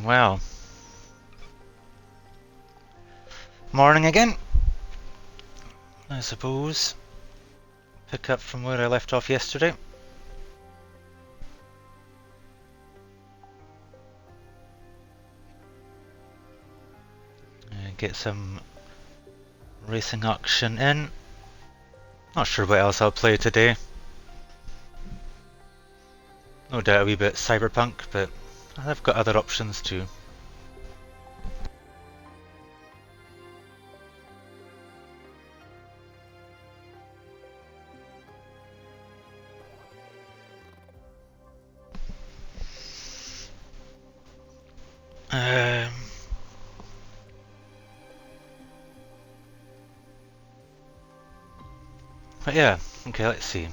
Well, morning again, I suppose. Pick up from where I left off yesterday. Get some racing action in. Not sure what else I'll play today. No doubt a wee bit Cyberpunk, but I've got other options too. Um, but yeah, okay, let's see.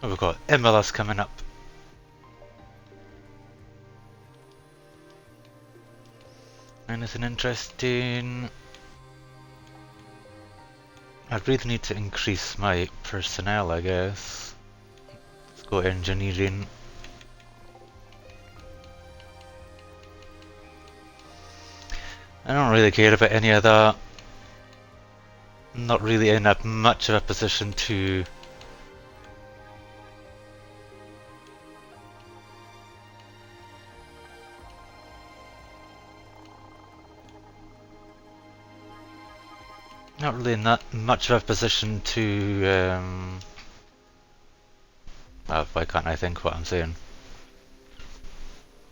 Oh, we've got Imola's coming up. Anything interesting? I really need to increase my personnel, I guess. Let's go engineering. I don't really care about any of that. Not really in much of a position to not really in that much of a position to why can't I think what I'm saying?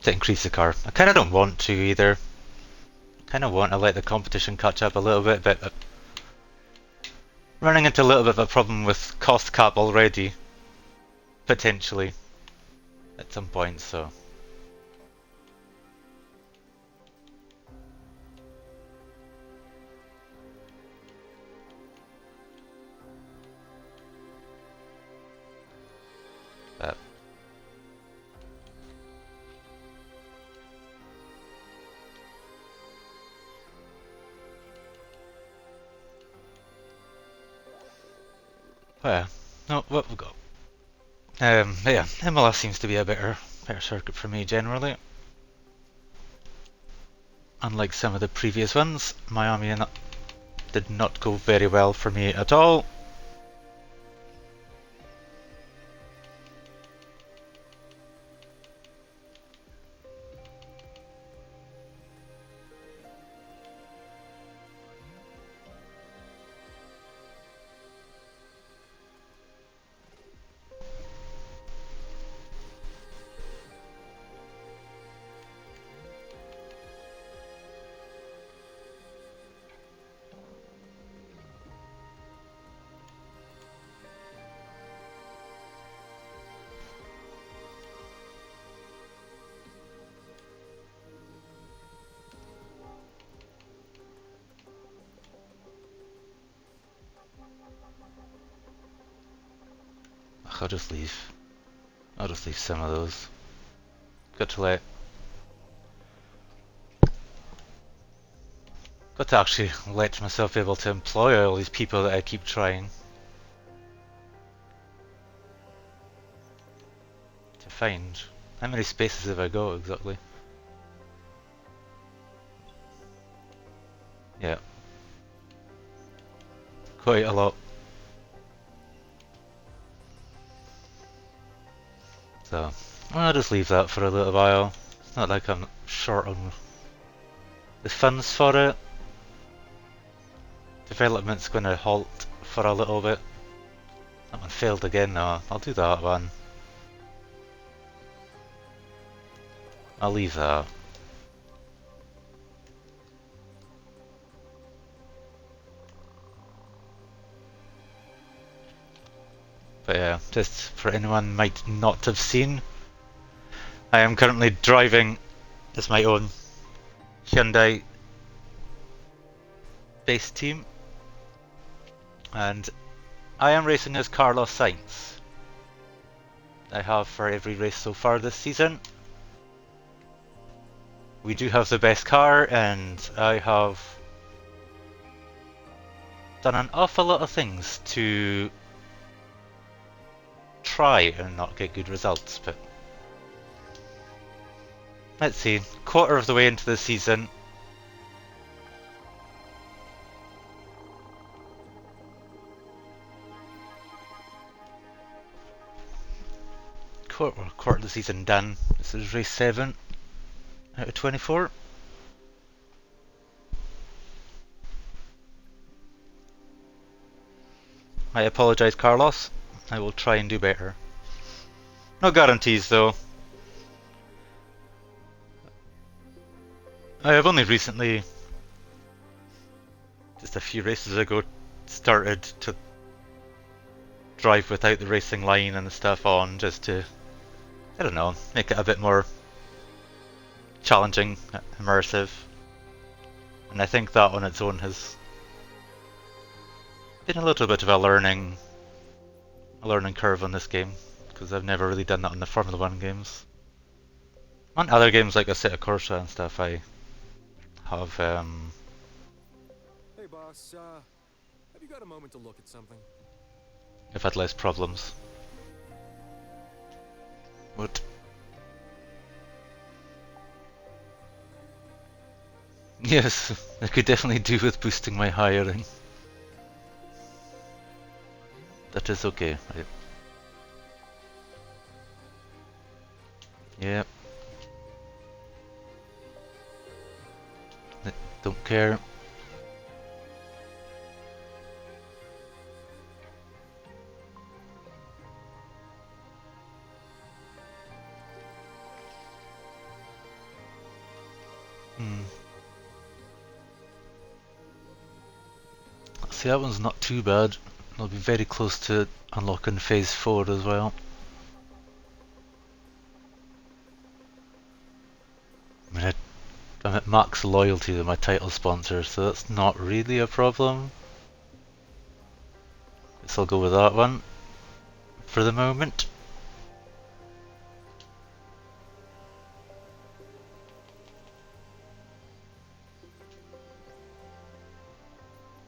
To increase the car. I kinda don't want to either. Kinda want to let the competition catch up a little bit, but running into a little bit of a problem with cost cap already. Potentially. At some point, so. But yeah. No, what we got? Yeah, Imola seems to be a better circuit for me generally. Unlike some of the previous ones, Miami did not go very well for me at all. I'll just leave. I'll just leave some of those. Got to actually let myself be able to employ all these people that I keep trying to find. How many spaces have I got exactly? Yeah. Quite a lot. So, I'll just leave that for a little while. It's not like I'm short on the funds for it. Development's going to halt for a little bit. That one failed again though. I'll do that one. I'll leave that. But yeah, just for anyone might not have seen, I am currently driving as my own Hyundai base team, and I am racing as Carlos Sainz. I have for every race so far this season. We do have the best car, and I have done an awful lot of things to try and not get good results, but Let's see, quarter of the way into the season. Quarter of the season done. This is race 7 out of 24. I apologise, Carlos. I will try and do better. No guarantees, though. I have only recently, just a few races ago, started to drive without the racing line and stuff on, just to, I don't know, make it a bit more challenging, immersive. And I think that on its own has been a little bit of a learning curve on this game, because I've never really done that on the Formula 1 games. On other games like Assetto Corsa and stuff, I have Hey boss, have you got a moment to look at something? I've had less problems. What? Yes, I could definitely do with boosting my hiring. That is okay. Yep. Don't care. See, that one's not too bad. I'll be very close to unlocking phase 4 as well. I mean, I'm at max loyalty to my title sponsor, so that's not really a problem. Guess I'll go with that one for the moment.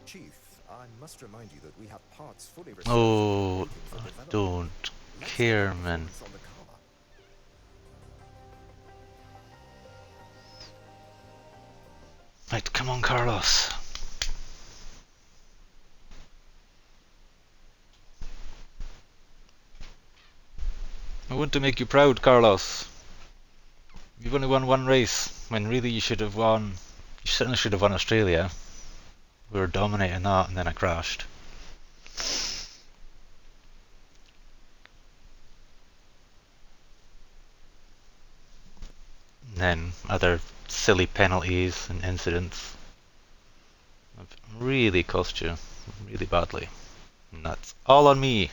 Chief, I must remind you that we have parts fully researched. Oh, I don't care, man. Right, come on, Carlos. I want to make you proud, Carlos. You've only won one race, when really you should have won. You certainly should have won Australia. We were dominating that, and then I crashed. And then other silly penalties and incidents have really cost you really badly. And that's all on me.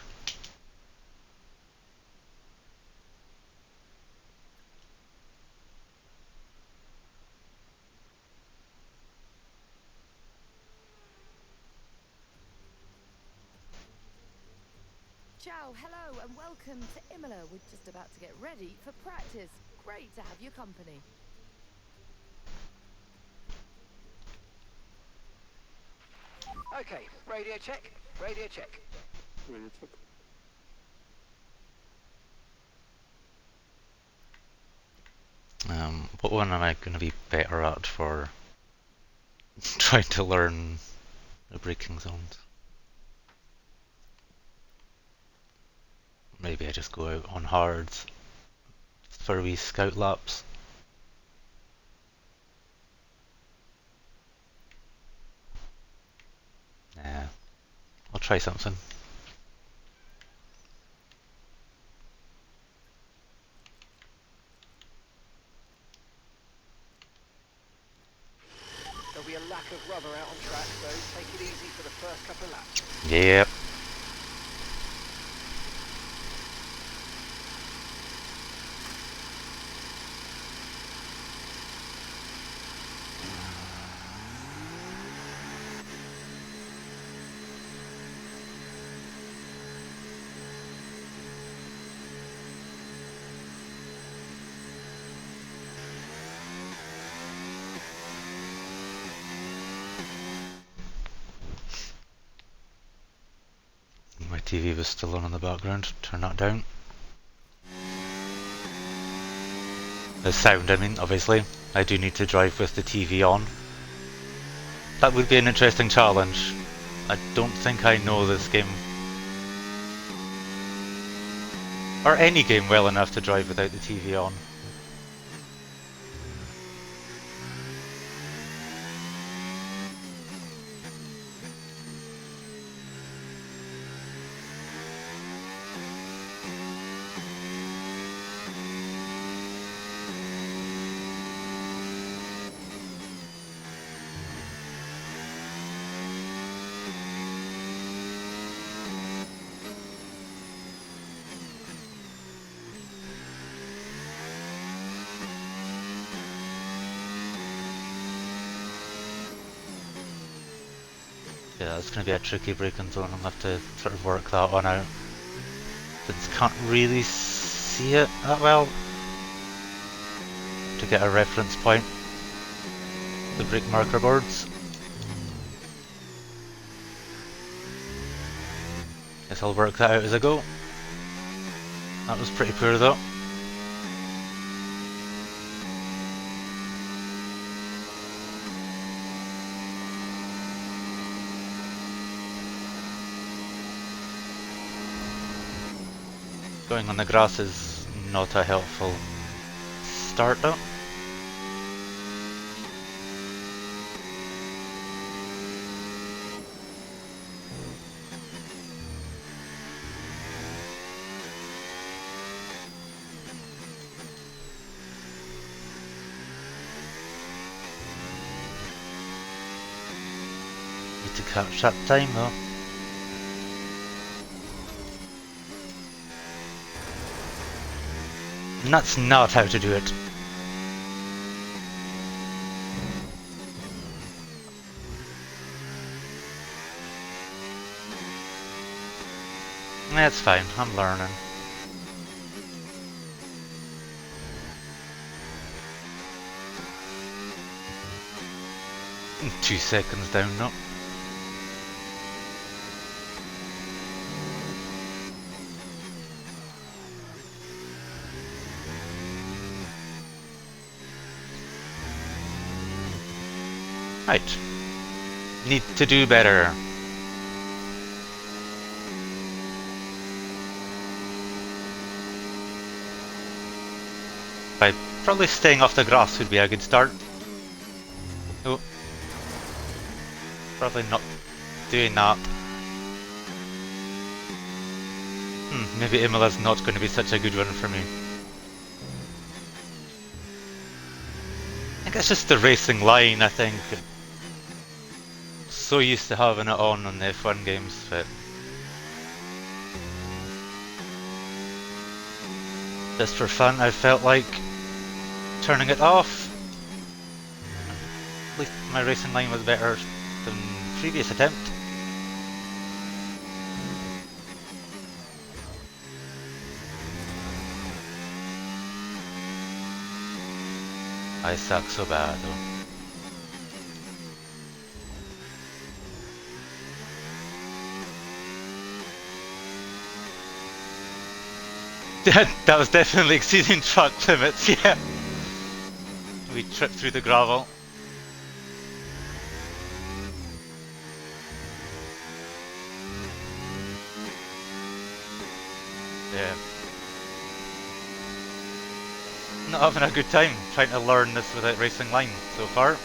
Ciao, hello and welcome to Imola. We're just about to get ready for practice. Great to have your company. Okay, radio check, radio check. What one am I going to be better at for trying to learn the braking zones? Maybe I just go out on hards for wee scout laps. Nah, I'll try something. There'll be a lack of rubber out on track, so take it easy for the first couple of laps. Yep. My TV was still on in the background. Turn that down. The sound, I mean, obviously. I do need to drive with the TV on. That would be an interesting challenge. I don't think I know this game, or any game, well enough to drive without the TV on. Yeah, it's going to be a tricky braking zone. I'll have to sort of work that one out, since can't really see it that well. To get a reference point, the brake marker boards. Guess I'll work that out as I go. That was pretty poor though. Going on the grass is not a helpful start though. Need to catch that time though. And that's not how to do it. That's fine, I'm learning. And 2 seconds down now. Right. Need to do better. By probably staying off the grass would be a good start. Oh. Probably not doing that. Maybe Imola's not going to be such a good one for me. I think it's just the racing line, I think. So used to having it on the F1 games, but just for fun, I felt like turning it off. At least my racing line was better than the previous attempt. I suck so bad though. That was definitely exceeding track limits, yeah. We tripped through the gravel. Yeah. Not having a good time trying to learn this without racing line so far.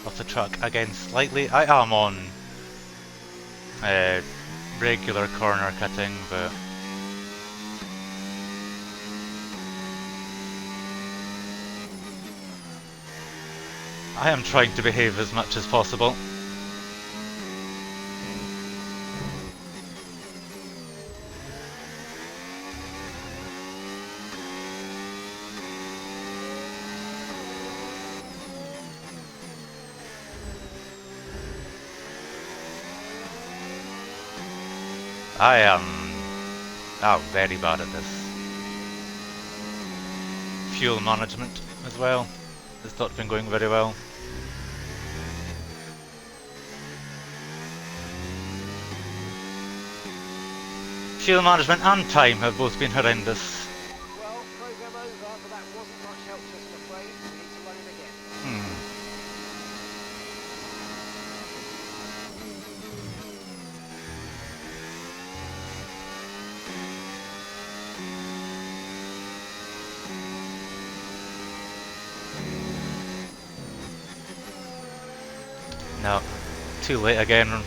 Off the track again slightly. I am on regular corner cutting, but I am trying to behave as much as possible. I am Oh, very bad at this. Fuel management as well has not been going very well. Fuel management and time have both been horrendous. Well, program over, but that wasn't much help to us, I'm afraid. We need to run it again. No, too late again.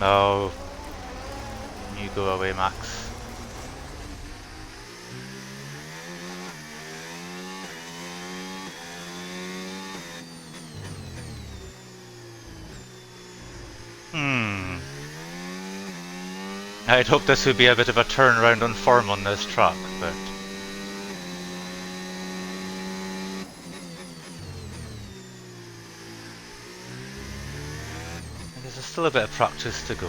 Oh, you go away, Max. I'd hoped this would be a bit of a turnaround on form on this track, but... there's still a bit of practice to go.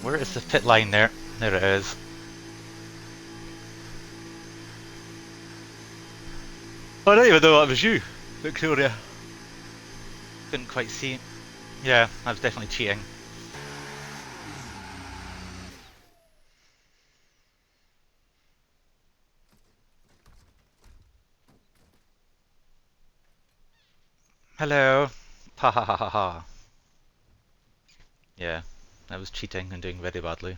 Where is the pit line there? There it is. I don't even know that was you, Victoria. Couldn't quite see. Yeah, I was definitely cheating. Hello. Ha ha ha ha ha. Yeah, I was cheating and doing very badly.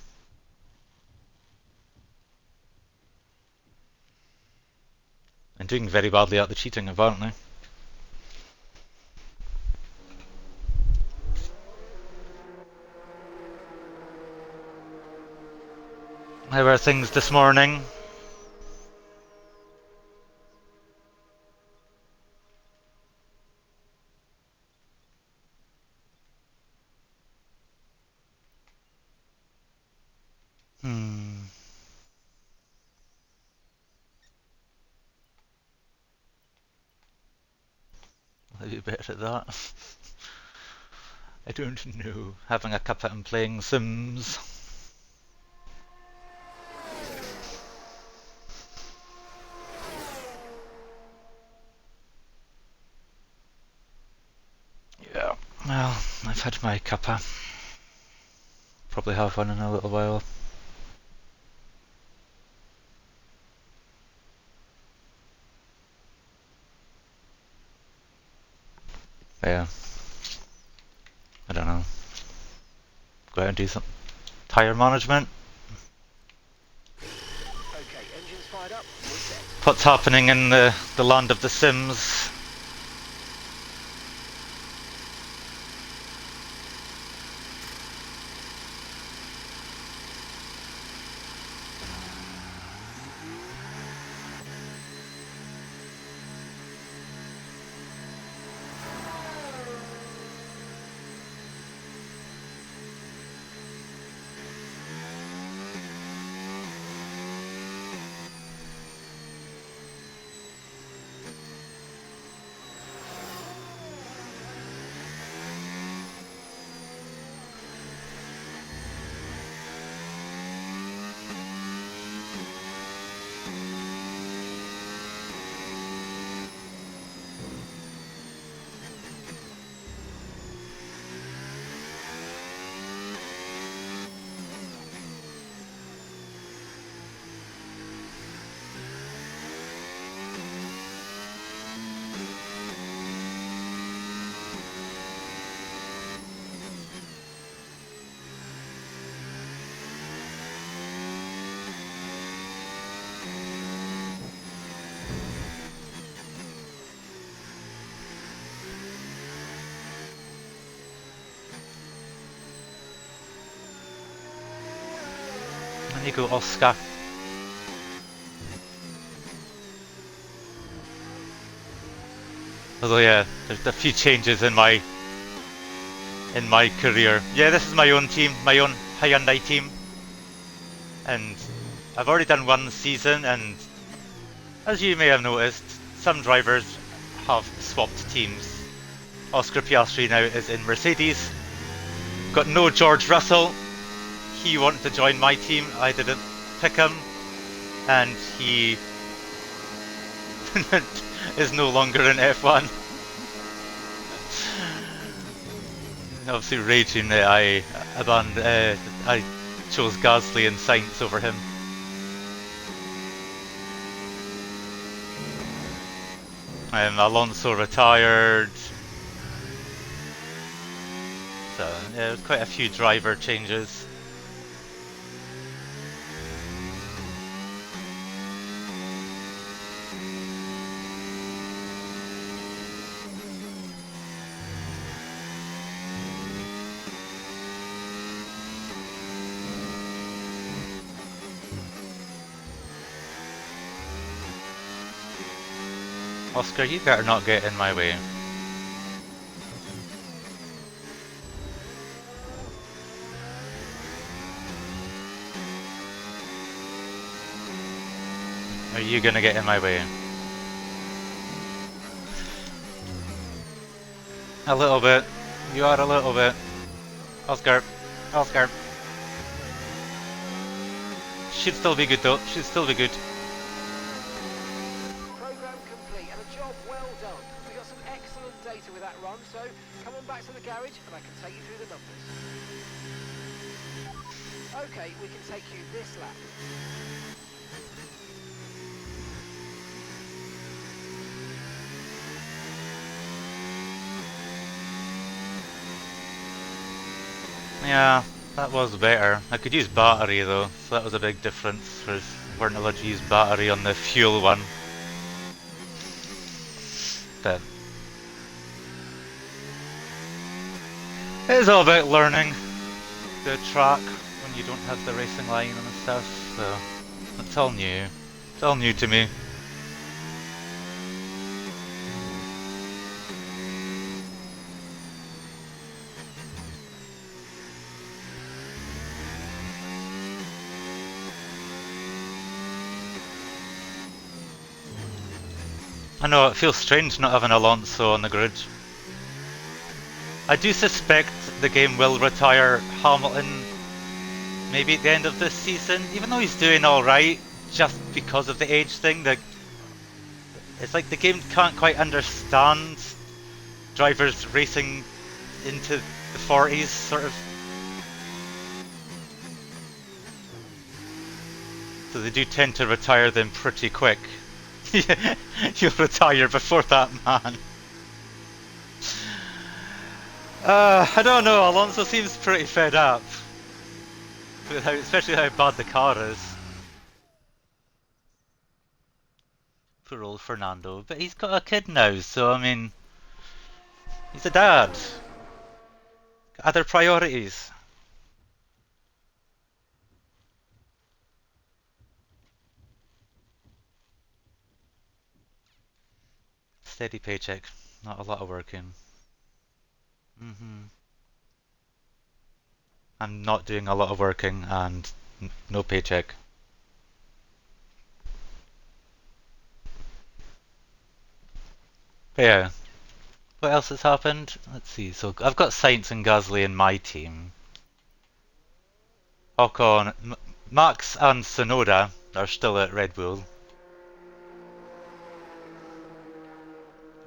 And doing very badly at the cheating, apparently. How are things this morning? I'll be better at that. I don't know. Having a cuppa and playing Sims. Yeah, well, I've had my cuppa. Probably have one in a little while. Yeah. I don't know. Go out and do some tyre management. Okay, engines fired up, we're set. What's happening in the land of the Sims? There you go, Oscar. Although yeah, there's a few changes in my career. Yeah, this is my own team, my own Hyundai team, and I've already done one season. And as you may have noticed, some drivers have swapped teams. Oscar Piastri now is in Mercedes. Got no George Russell. He wanted to join my team. I didn't pick him, and he is no longer in F1. Obviously raging that I chose Gasly and Sainz over him. Alonso retired. So yeah, there's quite a few driver changes. Oscar, you better not get in my way. Are you gonna get in my way? A little bit. You are a little bit. Oscar. Oscar. Should still be good though. Should still be good. Program complete and a job well done. We got some excellent data with that run, so come on back to the garage and I can take you through the numbers. Okay, we can take you this lap. Yeah, that was better. I could use battery though, so that was a big difference. Weren't allowed to use battery on the fuel one. But it is all about learning the track when you don't have the racing line and stuff, so it's all new. It's all new to me. I know, it feels strange not having Alonso on the grid. I do suspect the game will retire Hamilton maybe at the end of this season, even though he's doing alright, just because of the age thing. It's like the game can't quite understand drivers racing into the 40s, sort of. So they do tend to retire them pretty quick. You'll retire before that man. I don't know, Alonso seems pretty fed up. With especially how bad the car is. Poor old Fernando. But he's got a kid now, so I mean... He's a dad. Got other priorities. Steady paycheck. Not a lot of working. I'm not doing a lot of working and no paycheck. But yeah. What else has happened? Let's see. So I've got Sainz and Gasly in my team. Ocon, Max and Sonoda are still at Red Bull.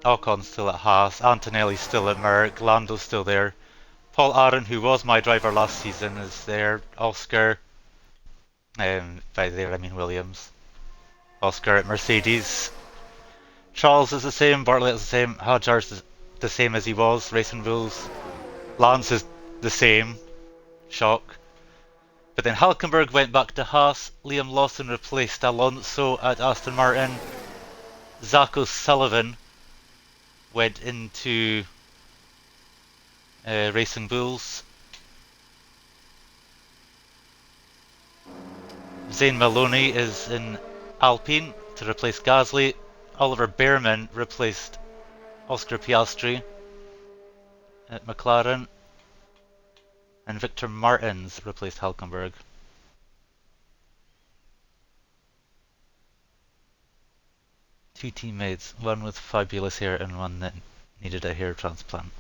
Ocon's still at Haas. Antonelli's still at Merck. Lando's still there. Paul Aron, who was my driver last season, is there. Oscar, by there I mean Williams. Oscar at Mercedes. Charles is the same. Bartlett is the same. Hadjar's is the same as he was. Racing Bulls. Lance is the same. Shock. But then Halkenberg went back to Haas. Liam Lawson replaced Alonso at Aston Martin. Zach O'Sullivan went into Racing Bulls. Zane Maloney is in Alpine to replace Gasly. Oliver Behrman replaced Oscar Piastri at McLaren, and Victor Martins replaced Hulkenberg. Two teammates, one with fabulous hair and one that needed a hair transplant.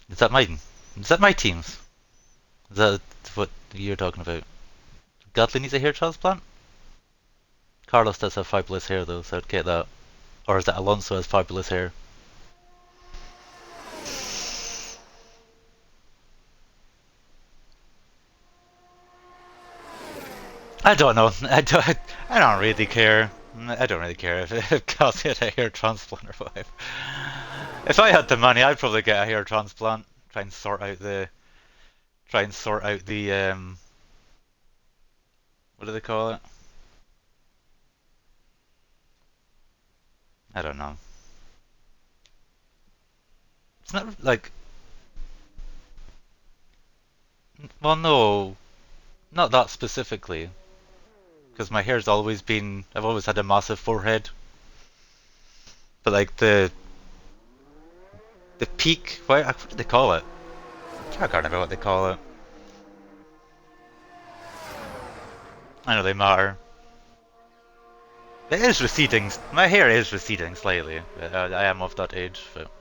Is that mine? Is that my team's? Is that what you're talking about? Gasly needs a hair transplant? Carlos does have fabulous hair though, so I'd get that. Or is that Alonso has fabulous hair? I don't know. I don't really care. I don't really care if Gasly had a hair transplant or whatever. If I had the money, I'd probably get a hair transplant. Try and sort out the what do they call it? I don't know. It's not like, well, no, not that specifically, because my hair's always been, I've always had a massive forehead. But like the peak, what do they call it? I can't remember what they call it. I know they matter. It is receding. My hair is receding slightly. I am of that age, but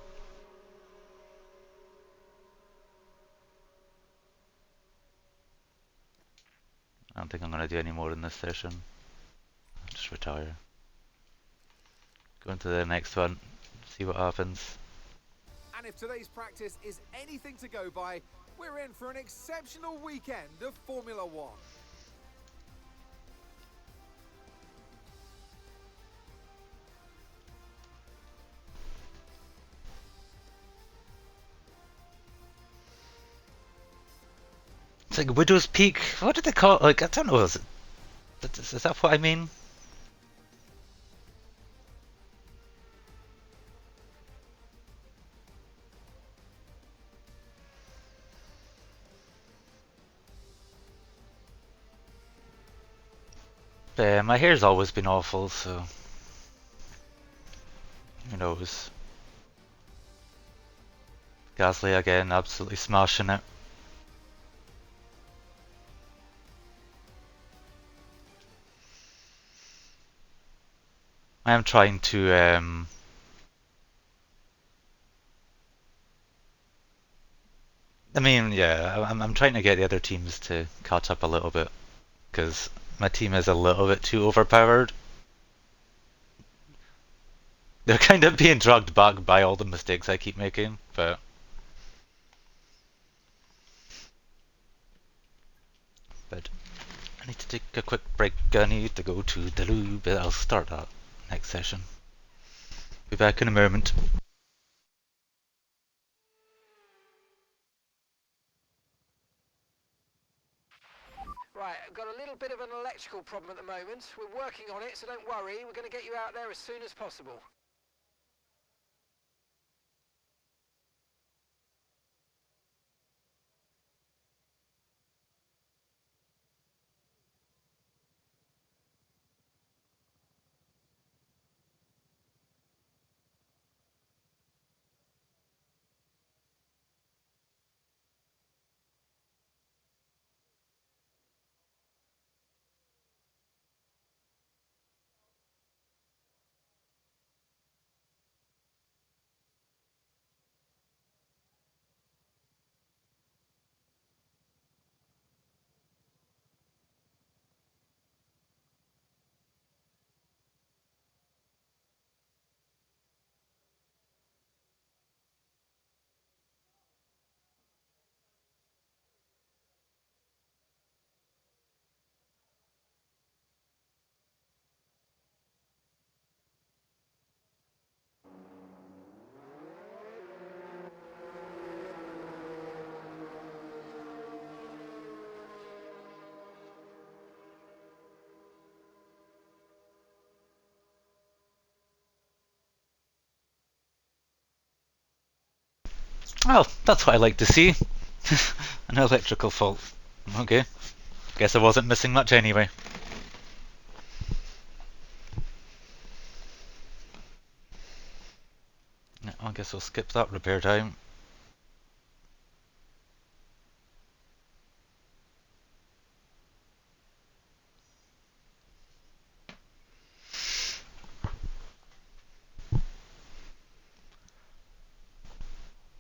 I don't think I'm gonna do any more in this session. I'll just retire. Go into the next one, see what happens. And if today's practice is anything to go by, we're in for an exceptional weekend of Formula One. It's like Widow's Peak. What did they call it? Like, I don't know. Is that what I mean? But, my hair's always been awful, so who knows? Gasly again, absolutely smashing it. I am trying to I mean, yeah, I'm trying to get the other teams to catch up a little bit because my team is a little bit too overpowered. They're kind of being dragged back by all the mistakes I keep making, but I need to take a quick break. I need to go to the loo, but I'll start that next session. Be back in a moment. Right, I've got a little bit of an electrical problem at the moment. We're working on it, so don't worry. We're going to get you out there as soon as possible. Well, that's what I like to see. An electrical fault. Okay. Guess I wasn't missing much anyway. Yeah, I guess we'll skip that repair time.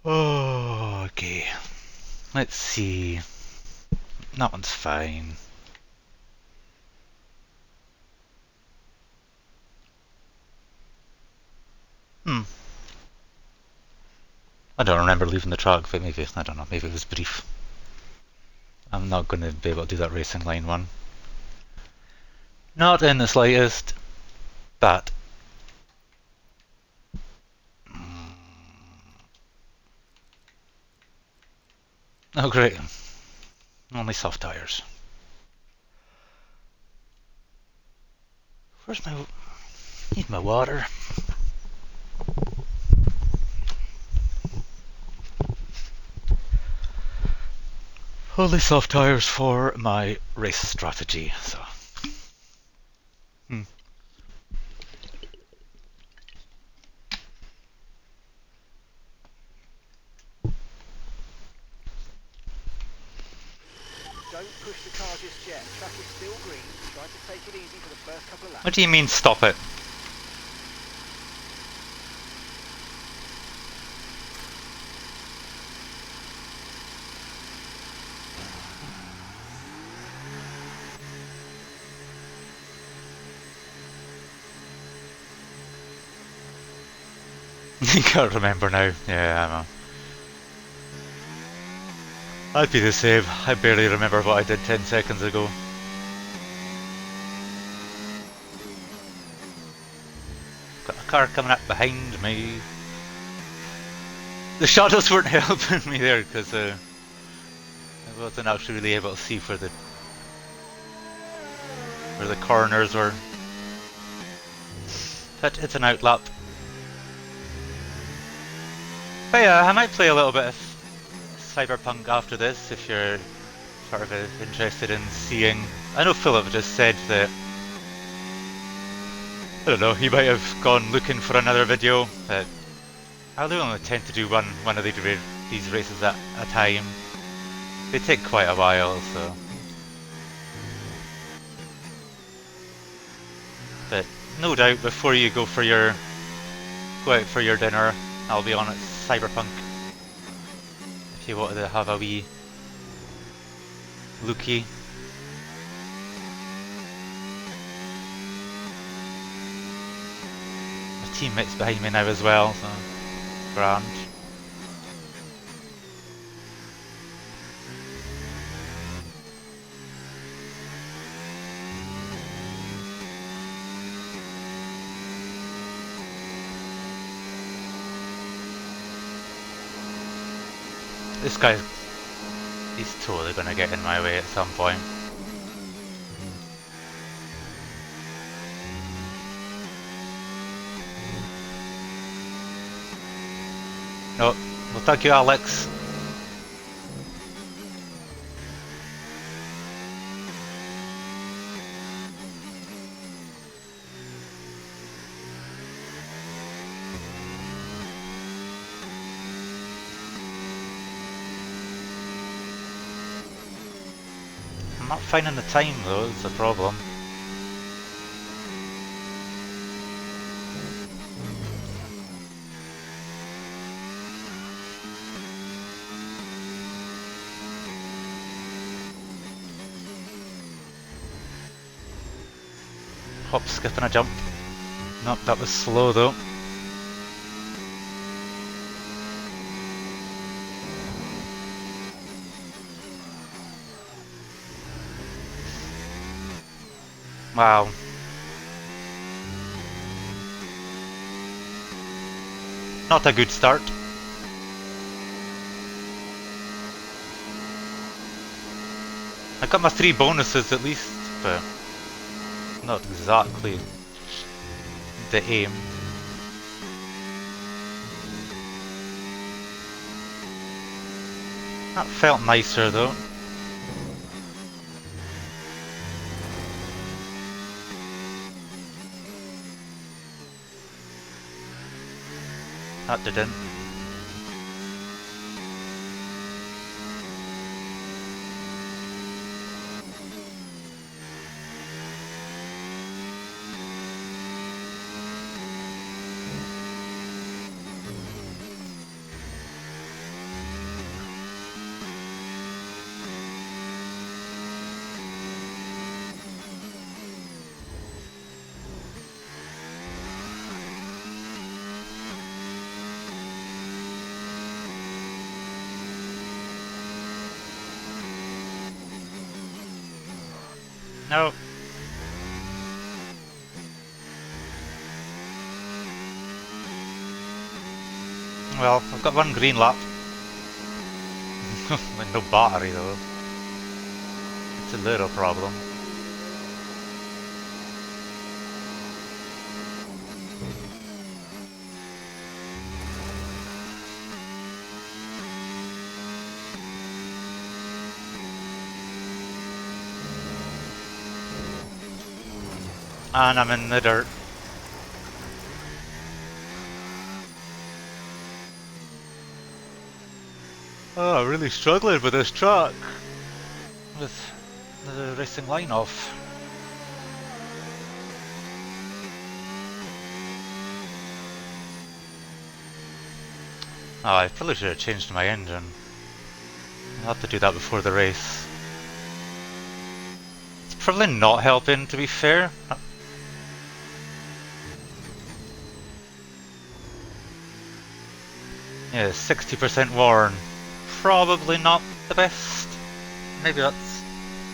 Oh, okay. Let's see. That one's fine. Hmm. I don't remember leaving the track, but maybe, I don't know, maybe it was brief. I'm not going to be able to do that racing line one. Not in the slightest, but... Oh great, only soft tyres. Where's my... Need my water. Only soft tyres for my race strategy, so... Hmm. Don't push the car just yet. Track is still green. Try to take it easy for the first couple of laps. What do you mean, stop it? You can't remember now. Yeah, I know. I'd be the same. I barely remember what I did 10 seconds ago. Got a car coming up behind me. The shadows weren't helping me there because I wasn't actually really able to see where the corners were. But it's an outlap. But yeah, I might play a little bit of Cyberpunk after this if you're sort of interested in seeing. I know Philip just said that, I don't know, he might have gone looking for another video, but I only tend to do one of these races at a time. They take quite a while, so. But no doubt before you go out for your dinner, I'll be on at Cyberpunk. If you wanted to have a wee looky. My teammate's behind me now as well, so grand. This guy, he's totally gonna get in my way at some point. No, well thank you Alex. I'm not finding the time though, it's a problem. Hop, skip and a jump. Nope, that was slow though. Wow. Not a good start. I got my 3 bonuses at least, but not exactly the aim. That felt nicer though. That didn't. No. Well, I've got one green lap. With no battery though. It's a little problem. And I'm in the dirt. Oh, I'm really struggling with this track. With the racing line off. Oh, I probably should have changed my engine. I'll have to do that before the race. It's probably not helping, to be fair. Yeah, 60% worn. Probably not the best. Maybe that's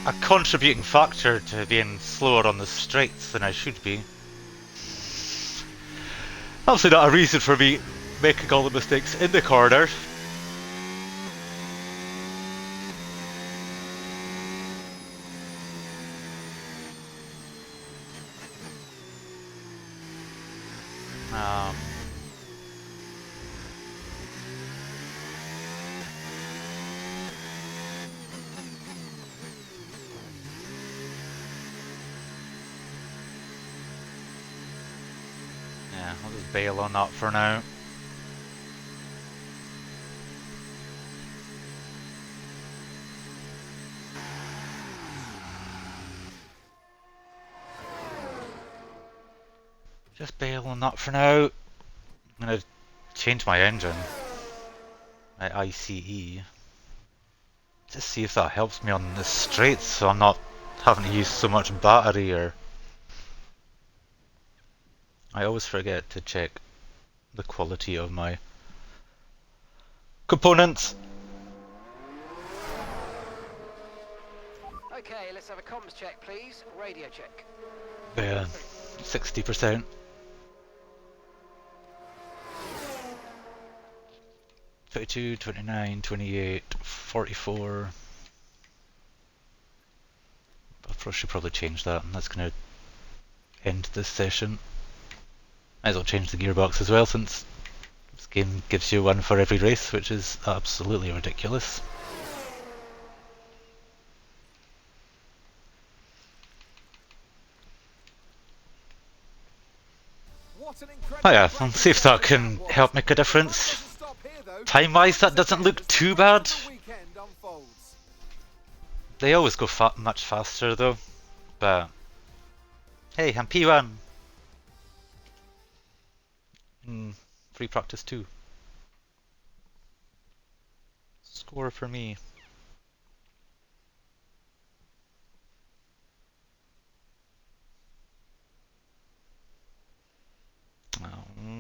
a contributing factor to being slower on the straights than I should be. Obviously not a reason for me making all the mistakes in the corner. Um, yeah, I'll just bail on that for now. Just bail on that for now. I'm gonna change my engine. My ICE. Just see if that helps me on the straights so I'm not having to use so much battery or... I always forget to check the quality of my components. Okay, let's have a comms check, please. Radio check. Yeah, 60%. 32, 29, 28, 44. I should probably change that, and that's going to end this session. Might as well change the gearbox as well, since this game gives you one for every race, which is absolutely ridiculous. Oh yeah, I'll see if that can help make a difference. Time-wise, that doesn't look too bad. They always go much faster though, but hey, I'm P1. Free practice 2. Score for me.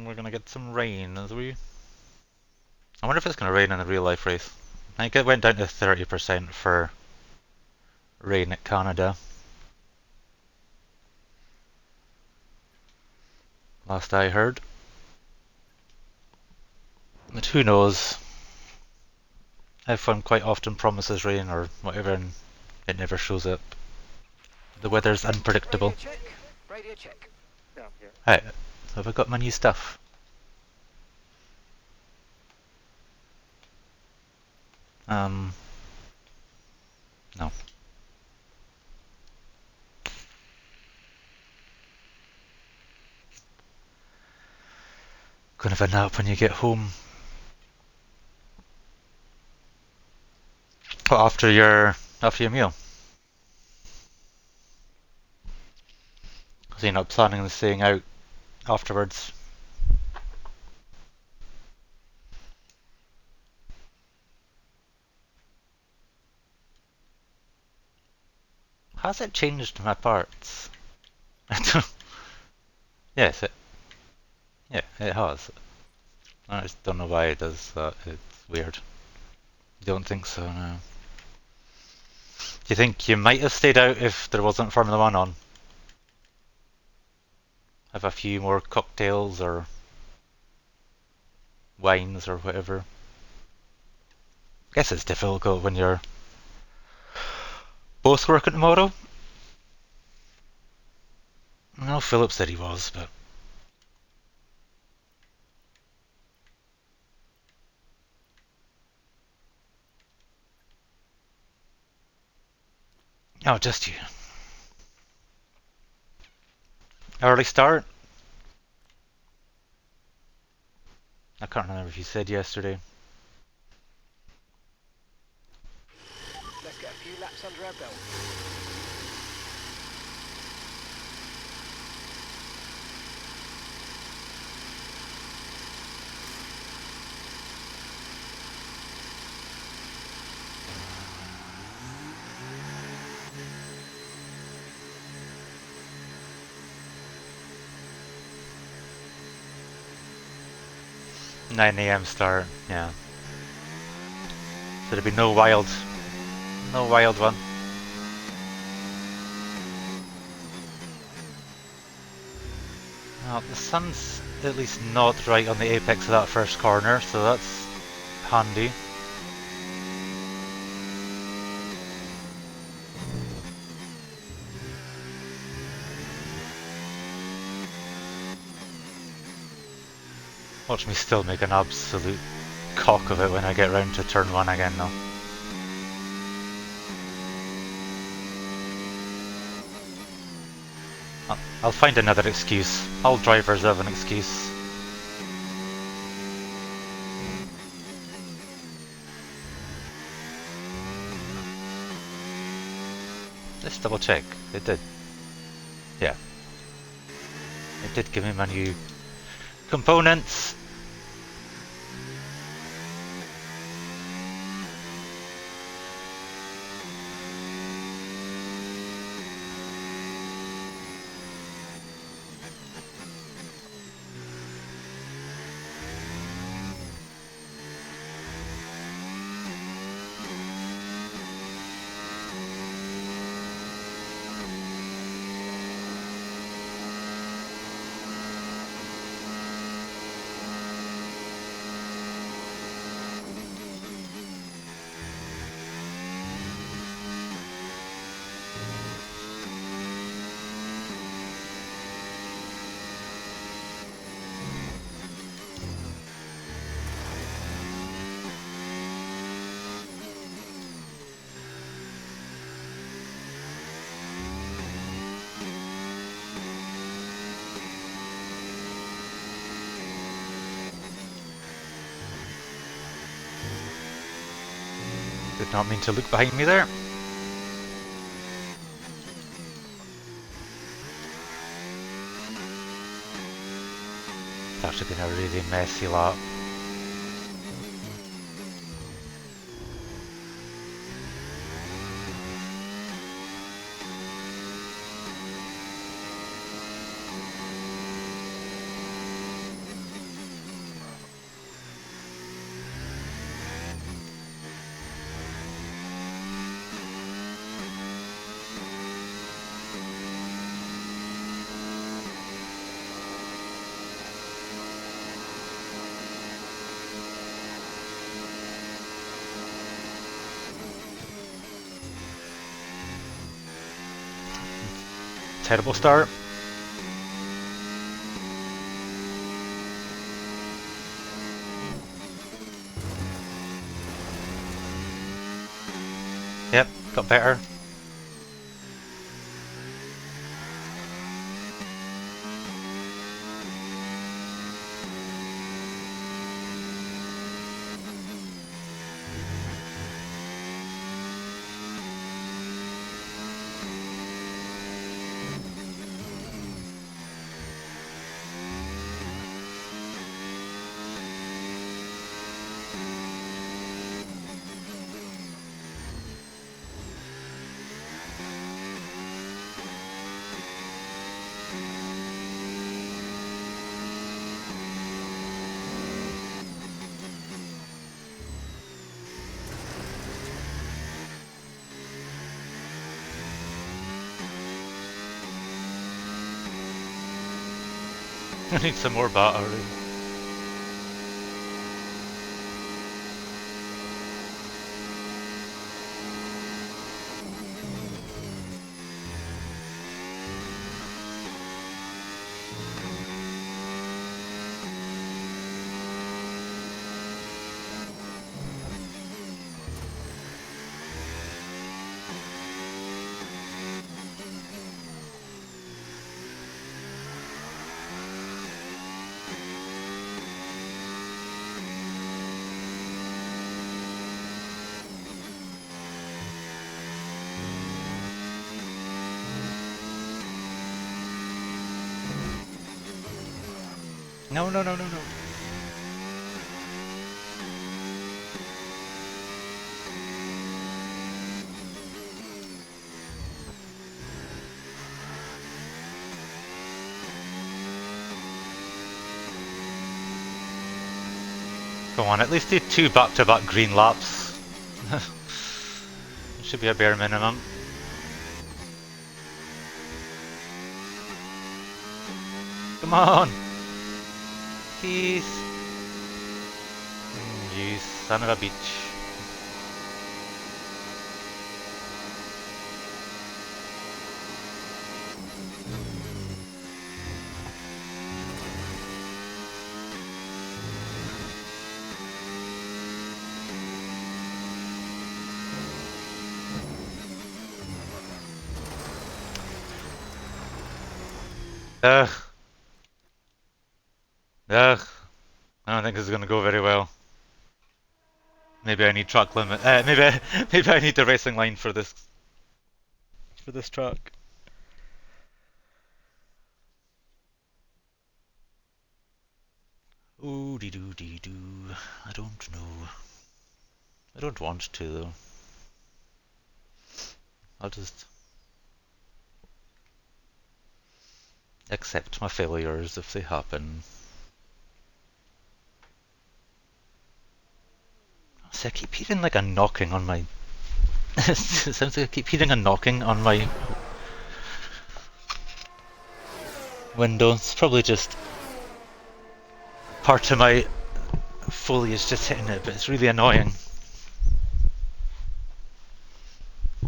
We're gonna get some rain as we... I wonder if it's gonna rain in a real life race. I think it went down to 30% for rain at Canada. Last I heard. But who knows? F1 quite often promises rain or whatever and it never shows up. The weather's unpredictable. Radio check. Radio check. Yeah, here. Hey, have I got my new stuff? No. Gonna have a nap when you get home. Well, after your meal. So you're not planning on staying out afterwards. Has it changed my parts? I don't. Yes, yeah, it has. I just don't know why it does that. It's weird. Don't think so, no. Do you think you might have stayed out if there wasn't Formula One on? Have a few more cocktails or wines or whatever. Guess it's difficult when you're both working tomorrow. No, Philip said he was, but oh, just you. Early start. I can't remember if you said yesterday. Let's get a few laps under our belt. Nine AM start, yeah. So there'd be no wild one. Well, the sun's at least not right on the apex of that first corner, so that's handy. Watch me still make an absolute cock of it when I get round to turn one again though. I'll find another excuse. All drivers have an excuse. Let's double check. It did. Yeah. It did give me my new components. Did not mean to look behind me there. It's actually been a really messy lap. Terrible start. Yep, got better. I need some more battery. No, no, no, no, no. Come on, at least do 2 back-to-back green laps. It should be a bare minimum. Come on! Please! You son of a bitch. Ugh. Ugh. I don't think this is gonna go very well. Maybe I need track limit. Maybe I need the racing line for this track. Ooh dee doo dee doo. I don't know. I don't want to though. I'll just accept my failures if they happen. See, I keep hearing like a knocking on my. It sounds like I keep hearing a knocking on my window. It's probably just part of my foliage just hitting it, but it's really annoying.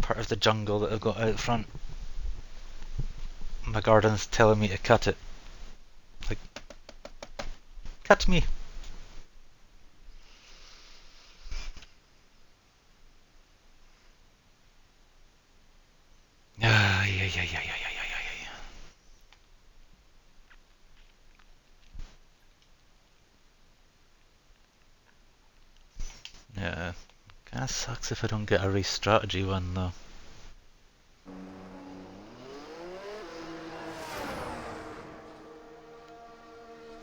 Part of the jungle that I've got out front. My garden's telling me to cut it. Like, cut me! Yeah, yeah, yeah, yeah, yeah, yeah, yeah, yeah. Yeah. Kinda sucks if I don't get a race strategy one though.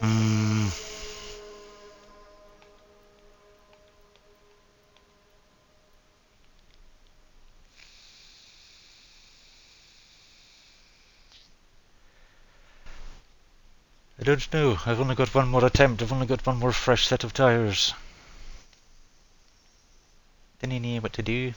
Hmm. I don't know. I've only got one more attempt. I've only got one more fresh set of tyres. Didn't know what to do.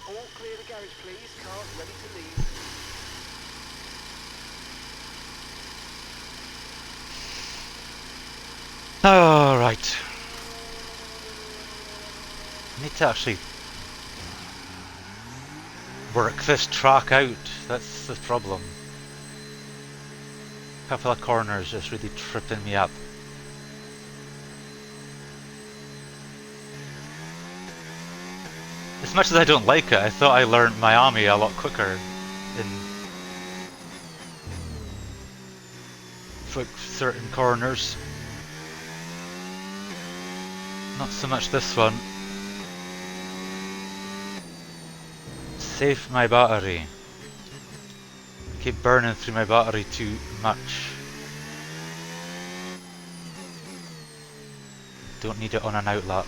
All clear the garage, please. Cars ready to leave. Alright. I need to actually work this track out. That's the problem. A couple of corners just really tripping me up. As much as I don't like it, I thought I learned Miami a lot quicker in certain corners. Not so much this one. Save my battery. Keep burning through my battery too much. Don't need it on an outlap.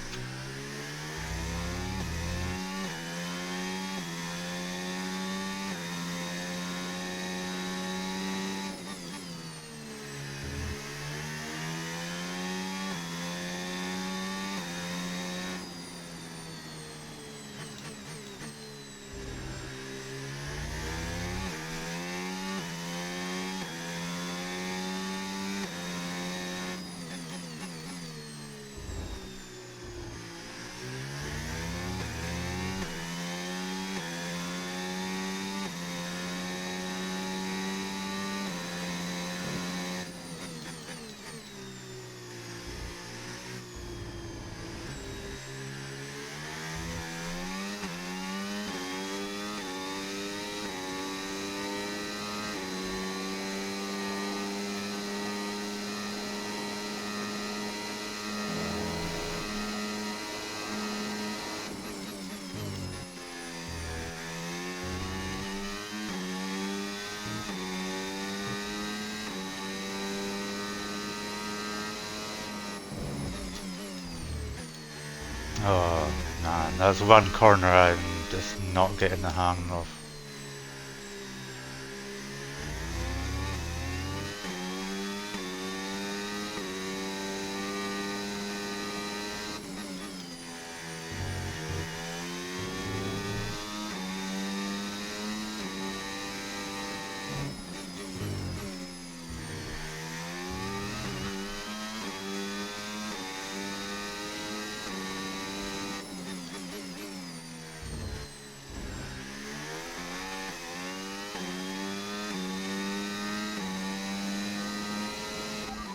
Oh man, that's one corner I'm just not getting the hang of.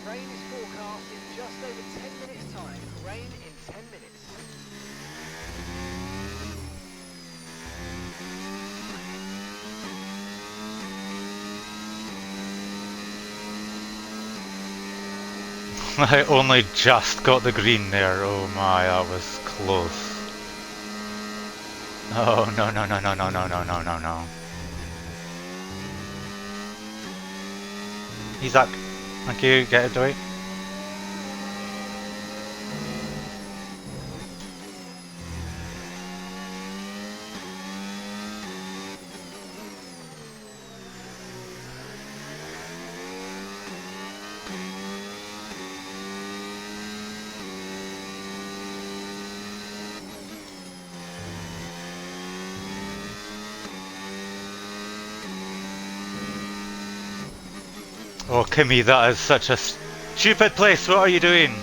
Rain is forecast in just over 10 minutes' time. Rain in 10 minutes. I only just got the green there. Oh my, that was close. Oh no no no no no no no no no no. Isaac, thank you, get it away. Oh Kimmy, that is such a stupid place, what are you doing?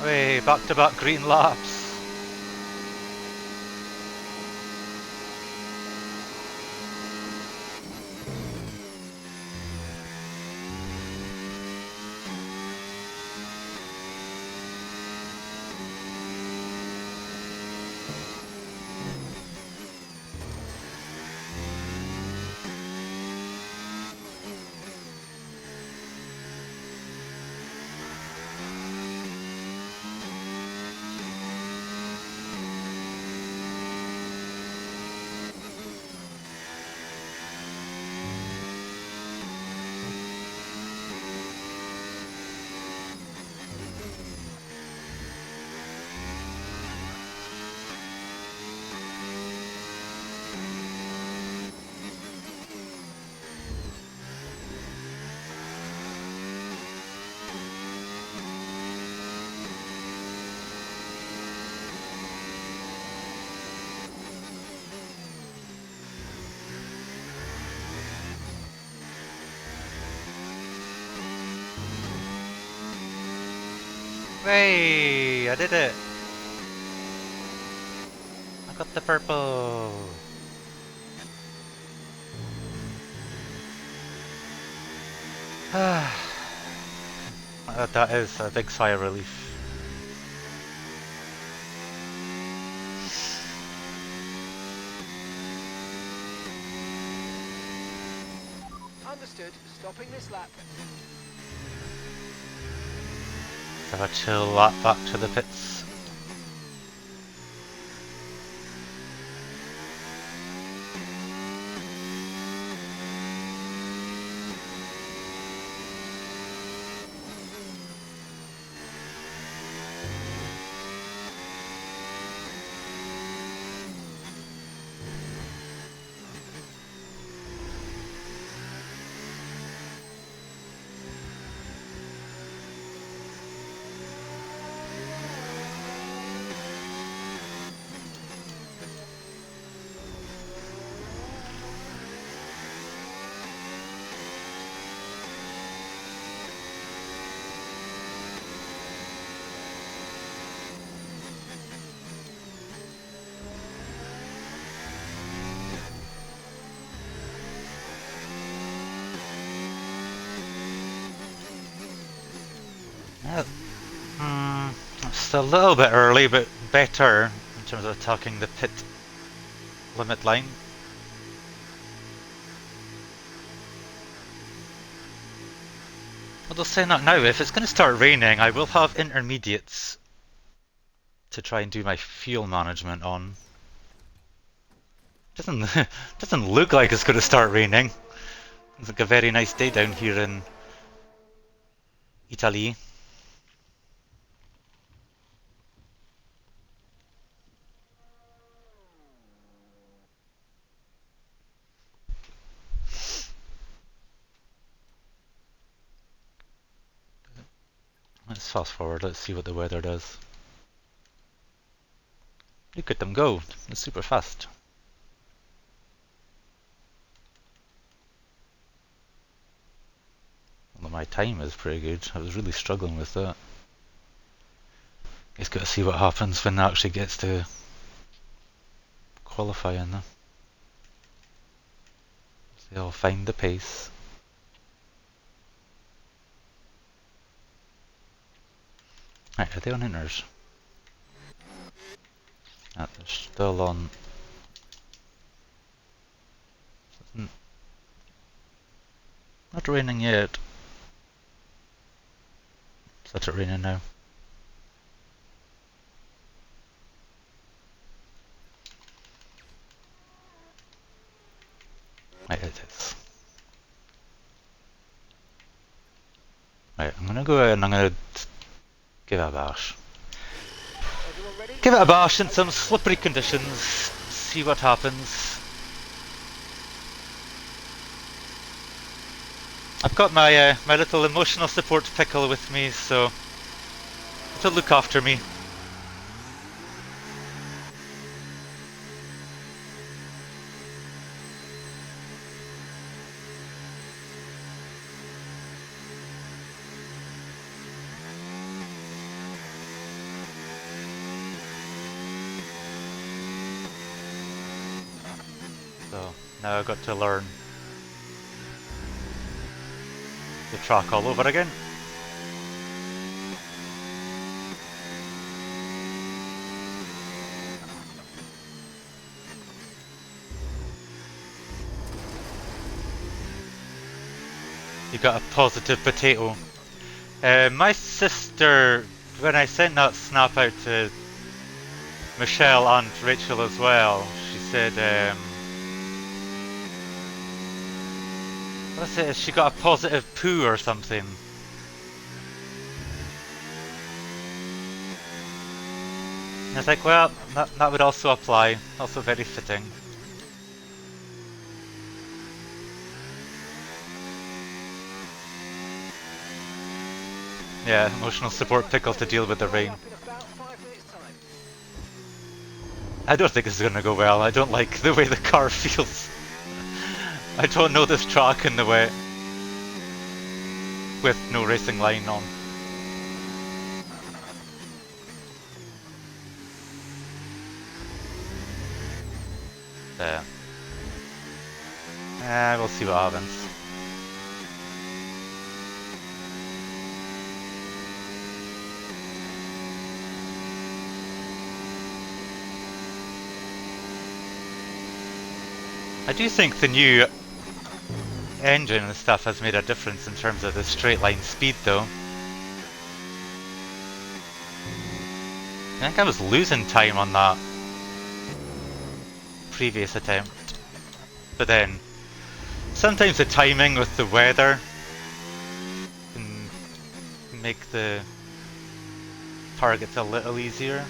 Hey, back to back green laps. Hey, I did it. I got the purple. That is a big sigh of relief. Understood. Stopping this lap. Have a chill lap back to the pits. Yeah, it's a little bit early, but better. terms of attacking the pit limit line. Although saying that now, if it's going to start raining, I will have intermediates to try and do my fuel management on. Doesn't doesn't look like it's going to start raining. It's like a very nice day down here in Italy. Let's fast forward, let's see what the weather does. Look at them go, it's super fast. Although my time is pretty good, I was really struggling with that. Just gotta see what happens when that actually gets to qualifying though. So they'll find the pace. Right, are they on inners? Ah, they're still on. Not raining yet. Is that it raining now? Right, it is. Right, I'm gonna go out and I'm gonna give it a bash. Everyone ready? Give it a bash in some slippery conditions, see what happens. I've got my my little emotional support pickle with me, so it'll look after me. So now I've got to learn the track all over again. You got a positive potato. My sister, when I sent that snap out to Michelle and Rachel as well, she said, what is it? She got a positive poo or something. And I was like, well, that would also apply. Also very fitting. Yeah, emotional support pickle to deal with the rain. Up in about 5 minutes' time. I don't think this is gonna go well. I don't like the way the car feels. I don't know this track in the way. With no racing line on. There. We'll see what happens. I do think the new engine and stuff has made a difference in terms of the straight line speed though. I think I was losing time on that previous attempt. But then, sometimes the timing with the weather can make the targets a little easier.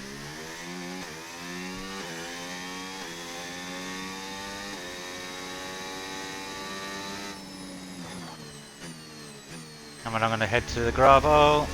And then I'm gonna head to the gravel.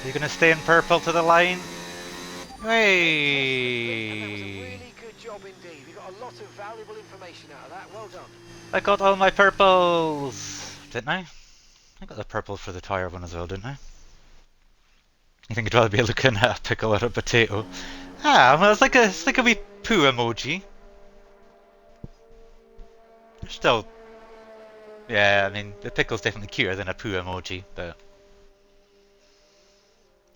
you gonna stay in purple to the line? Excellent. That was a Hey! really good job indeed. We got a lot of valuable information out of that. Well done. I got all my purples! Didn't I? I got the purple for the tire one as well, didn't I? You think I'd rather be looking at a pickle or a potato? Ah, well, it's like a wee poo emoji. They're still, yeah, I mean, the pickle's definitely cuter than a poo emoji, but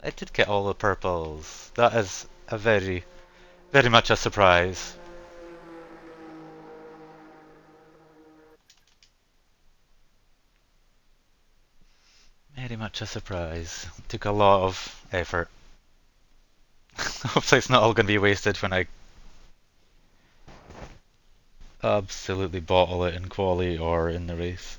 I did get all the purples. That is a very much a surprise. Very much a surprise. Took a lot of effort. Hopefully it's not all going to be wasted when I absolutely bottle it in quali or in the race.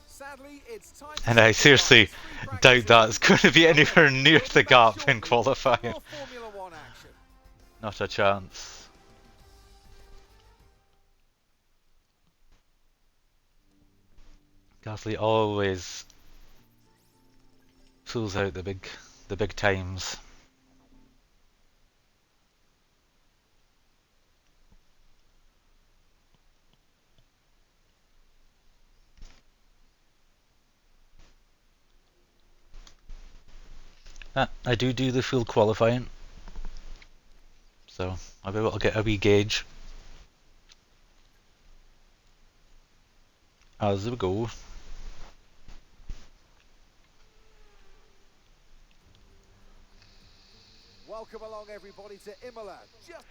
Sadly, it's time to And say I goodbye. seriously It's free practice doubt that's this going to be week. anywhere near We'll the be back gap in shortly with some qualifying. more Formula One action. Not a chance. Gasly always pulls out the big times. I do the full qualifying, so I'll be able to get a wee gauge as we go. Welcome along, everybody, to Imola. Just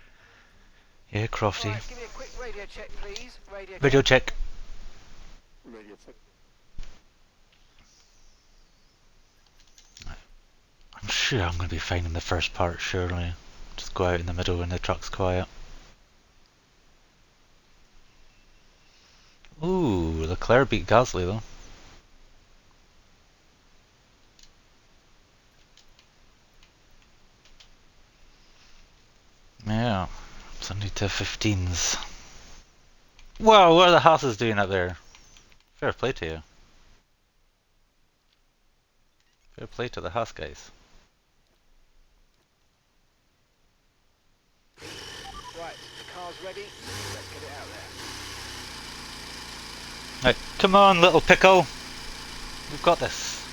Yeah, Crofty. Right, give me a quick radio check, please. Radio Video check. check. I'm sure I'm going to be fine in the first part, surely. Just go out in the middle when the truck's quiet. Ooh, Leclerc beat Gasly though. Yeah, Sunday to 15s. Whoa, what are the Haas's doing up there? Fair play to you. Fair play to the Haas guys. Right, the car's ready. Let's get it out there. Right, come on, little pickle. We've got this.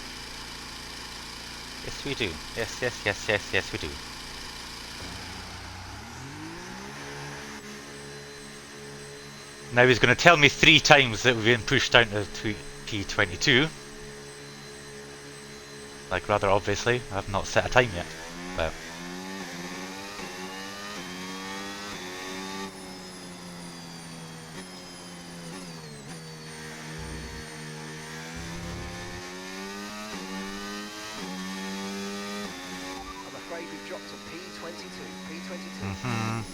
Yes, we do. Yes, we do. Now he's going to tell me 3 times that we've been pushed down to P22. Like, rather obviously, I've not set a time yet. But I'm afraid we've dropped to P22. P22.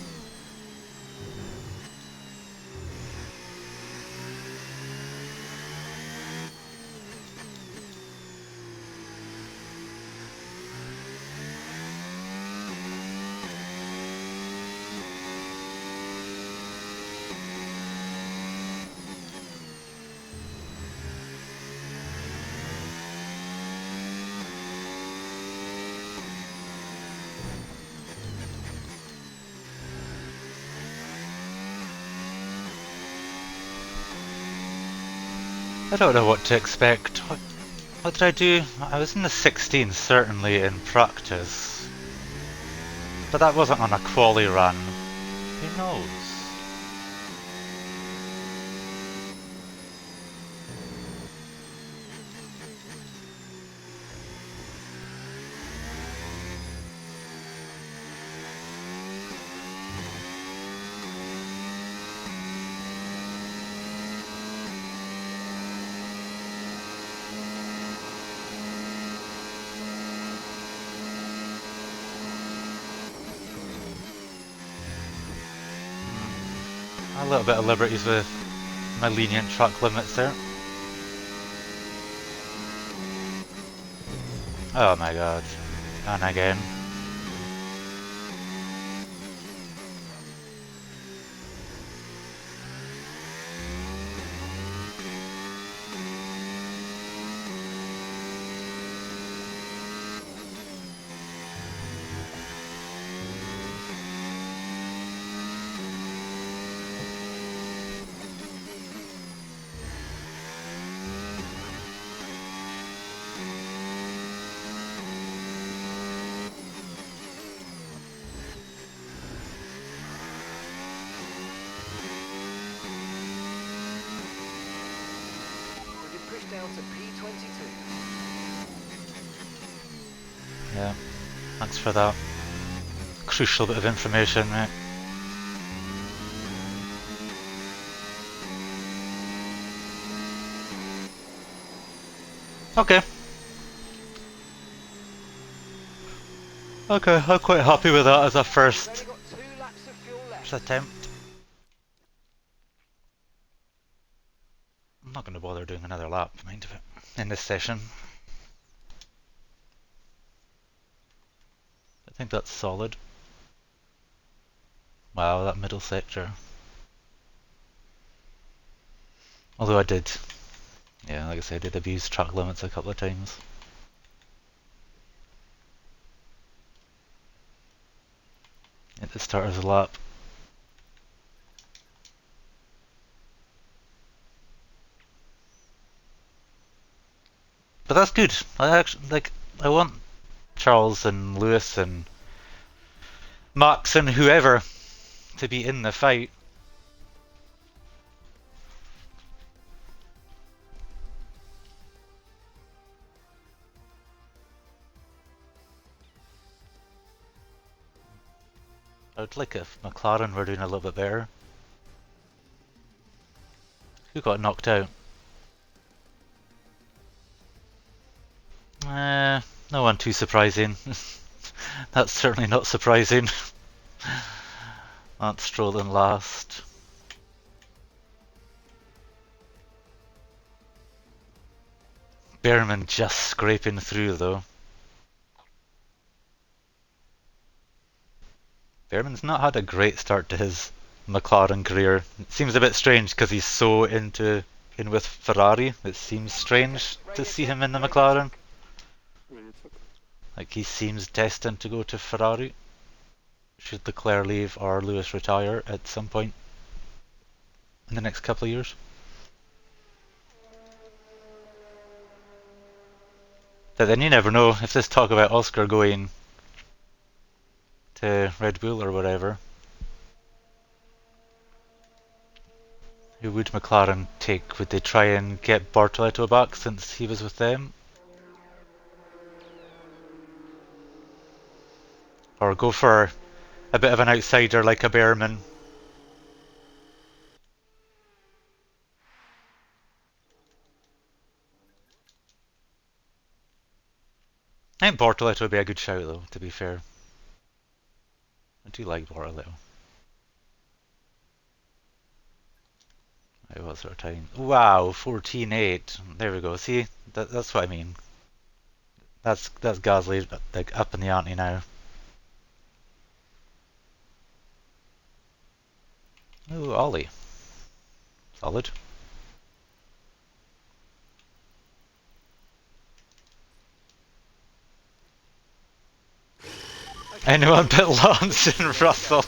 I don't know what to expect. What did I do? I was in the 16th certainly in practice. But that wasn't on a quali run. Who knows? A little bit of liberties with my lenient truck limits there. Oh my god. And again. down to P22. Yeah, thanks for that crucial bit of information, mate. Okay. Okay, I'm quite happy with that as a We've first only got 2 laps of fuel left. attempt. I'm not going to bother doing another lap, mind of it, in this session. I think that's solid. Wow, that middle sector. Although I did, yeah, like I said, I did abuse track limits a couple of times. At the start of the lap. But that's good. I actually I want Charles and Lewis and Max and whoever to be in the fight. I'd like if McLaren were doing a little bit better. Who got knocked out? No one too surprising. That's certainly not surprising. That's strolling last. Behrman just scraping through though. Behrman's not had a great start to his McLaren career. It seems a bit strange because he's so in with Ferrari. It seems strange to see him in the McLaren. Like he seems destined to go to Ferrari. Should Leclerc leave or Lewis retire at some point in the next couple of years. But then you never know if this talk about Oscar going to Red Bull or whatever. Who would McLaren take? Would they try and get Bortoleto back since he was with them? Or go for a bit of an outsider like a Behrman? I think Bortoleto would be a good shout though, to be fair. I do like Bortoleto. It was our time. Wow, 14.8. There we go. See, that's what I mean. That's Gasly like up in the ante now. Ooh, Ollie. Solid. Anyone but Lance and Russell.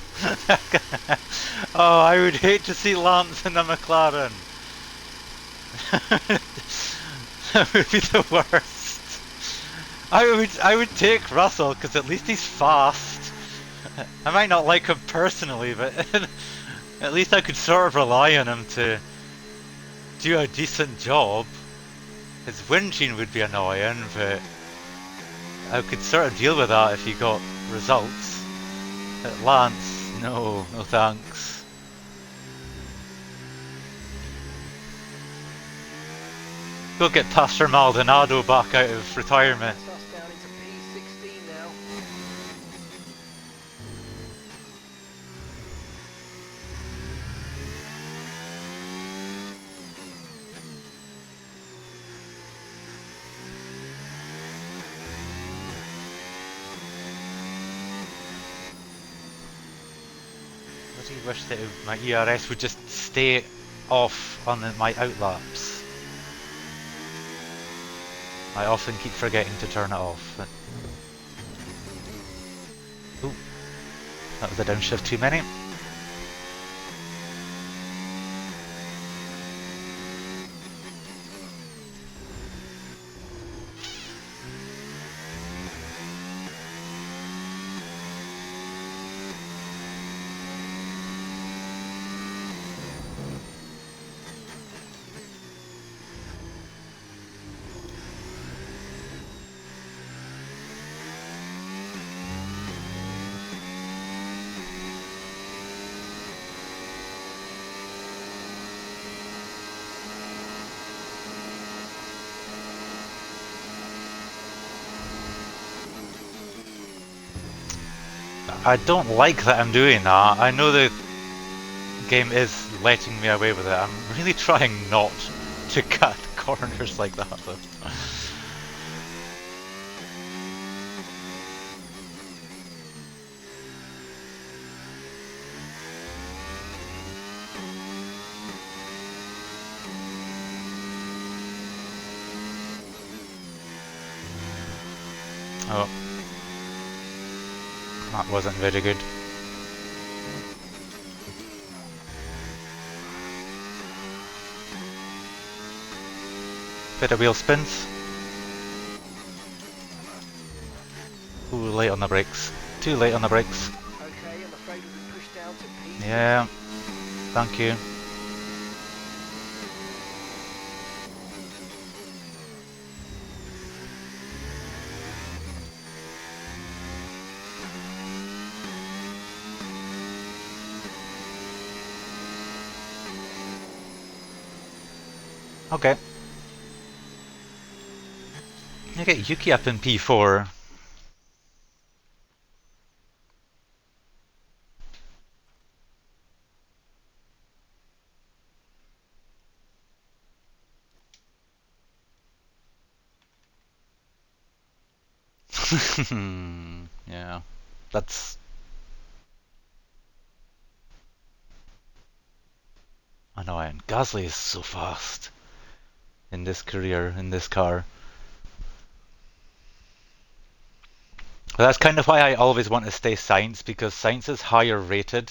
Oh, I would hate to see Lance in the McLaren. That would be the worst. I would take Russell because at least he's fast. I might not like him personally, but at least I could sort of rely on him to do a decent job. His whinging would be annoying, but I could sort of deal with that if he got results. But Lance, no thanks. Go get Pastor Maldonado back out of retirement. That's us down into P16 now. I do wish that my ERS would just stay off on my outlaps. I often keep forgetting to turn it off. Ooh, that was a downshift too many. I don't like that I'm doing that. I know the game is letting me away with it. I'm really trying not to cut corners like that though. Oh. That wasn't very good. Bit of wheel spins. Ooh, late on the brakes. Too late on the brakes. Okay, I'm afraid we've been pushed down to P3. Yeah, thank you. Okay. You get Yuki up in P4. Yeah, that's annoying. Gasly is so fast in this career, in this car. But that's kind of why I always want to stay Sainz, because Sainz is higher rated.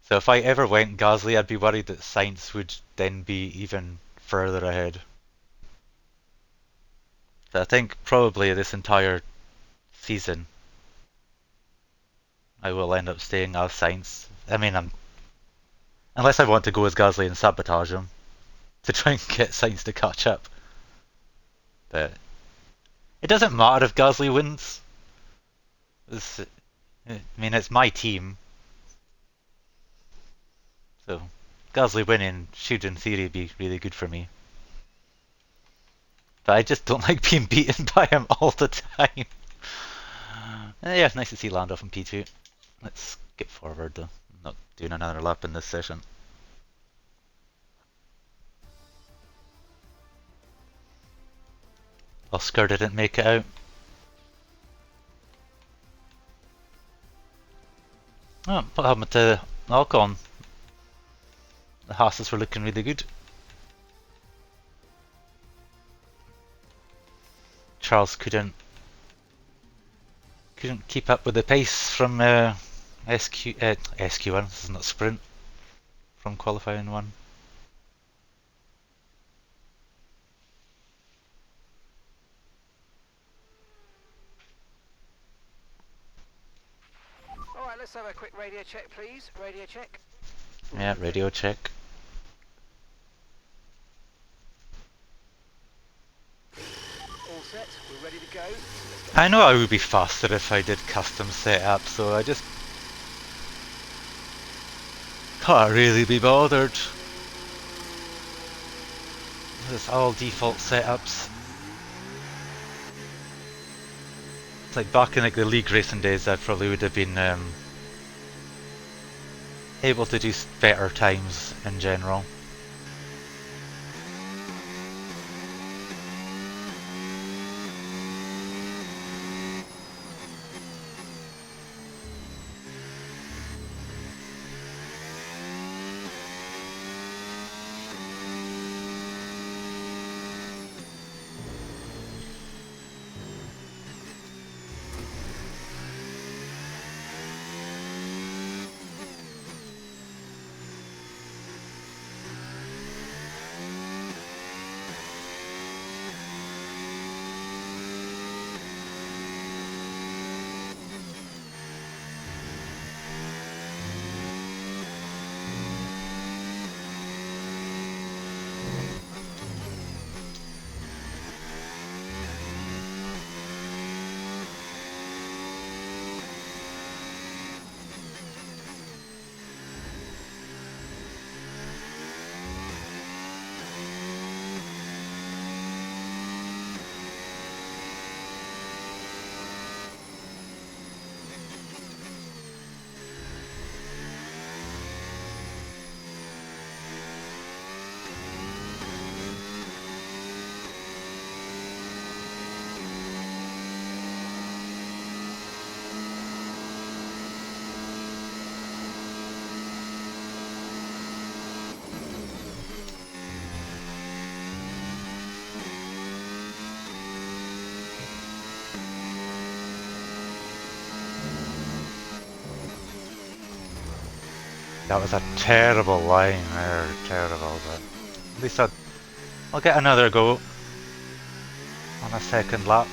So if I ever went Gasly, I'd be worried that Sainz would then be even further ahead. So I think probably this entire season I will end up staying as Sainz. I mean, unless I want to go as Gasly and sabotage him to try and get Sainz to catch up. But it doesn't matter if Gasly wins. I mean, it's my team, so Gasly winning should, in theory, be really good for me. But I just don't like being beaten by him all the time. Yeah, it's nice to see Lando from P2. Let's skip forward though. I'm not doing another lap in this session. Oscar didn't make it out. Oh, what happened to Alcon? The Haas's were looking really good. Charles couldn't keep up with the pace from SQ1. This is not sprint, from qualifying one. Alright, let's have a quick radio check, please. Radio check. Yeah, radio check. All set, we're ready to go. I know I would be faster if I did custom setup, so I just can't really be bothered. It's all default setups. It's like back in like the league racing days, I probably would have been able to do better times in general. That was a terrible line there, terrible, but at least I'll get another go on a second lap.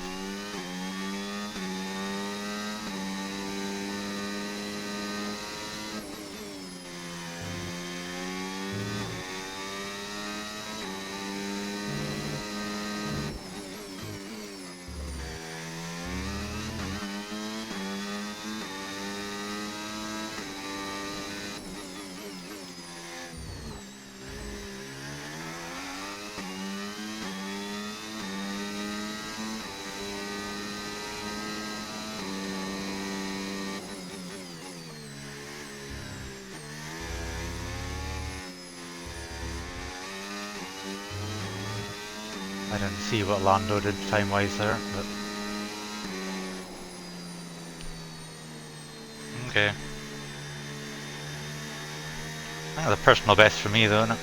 I didn't see what Lando did time-wise there, but... Okay. I think the personal best for me though, isn't it?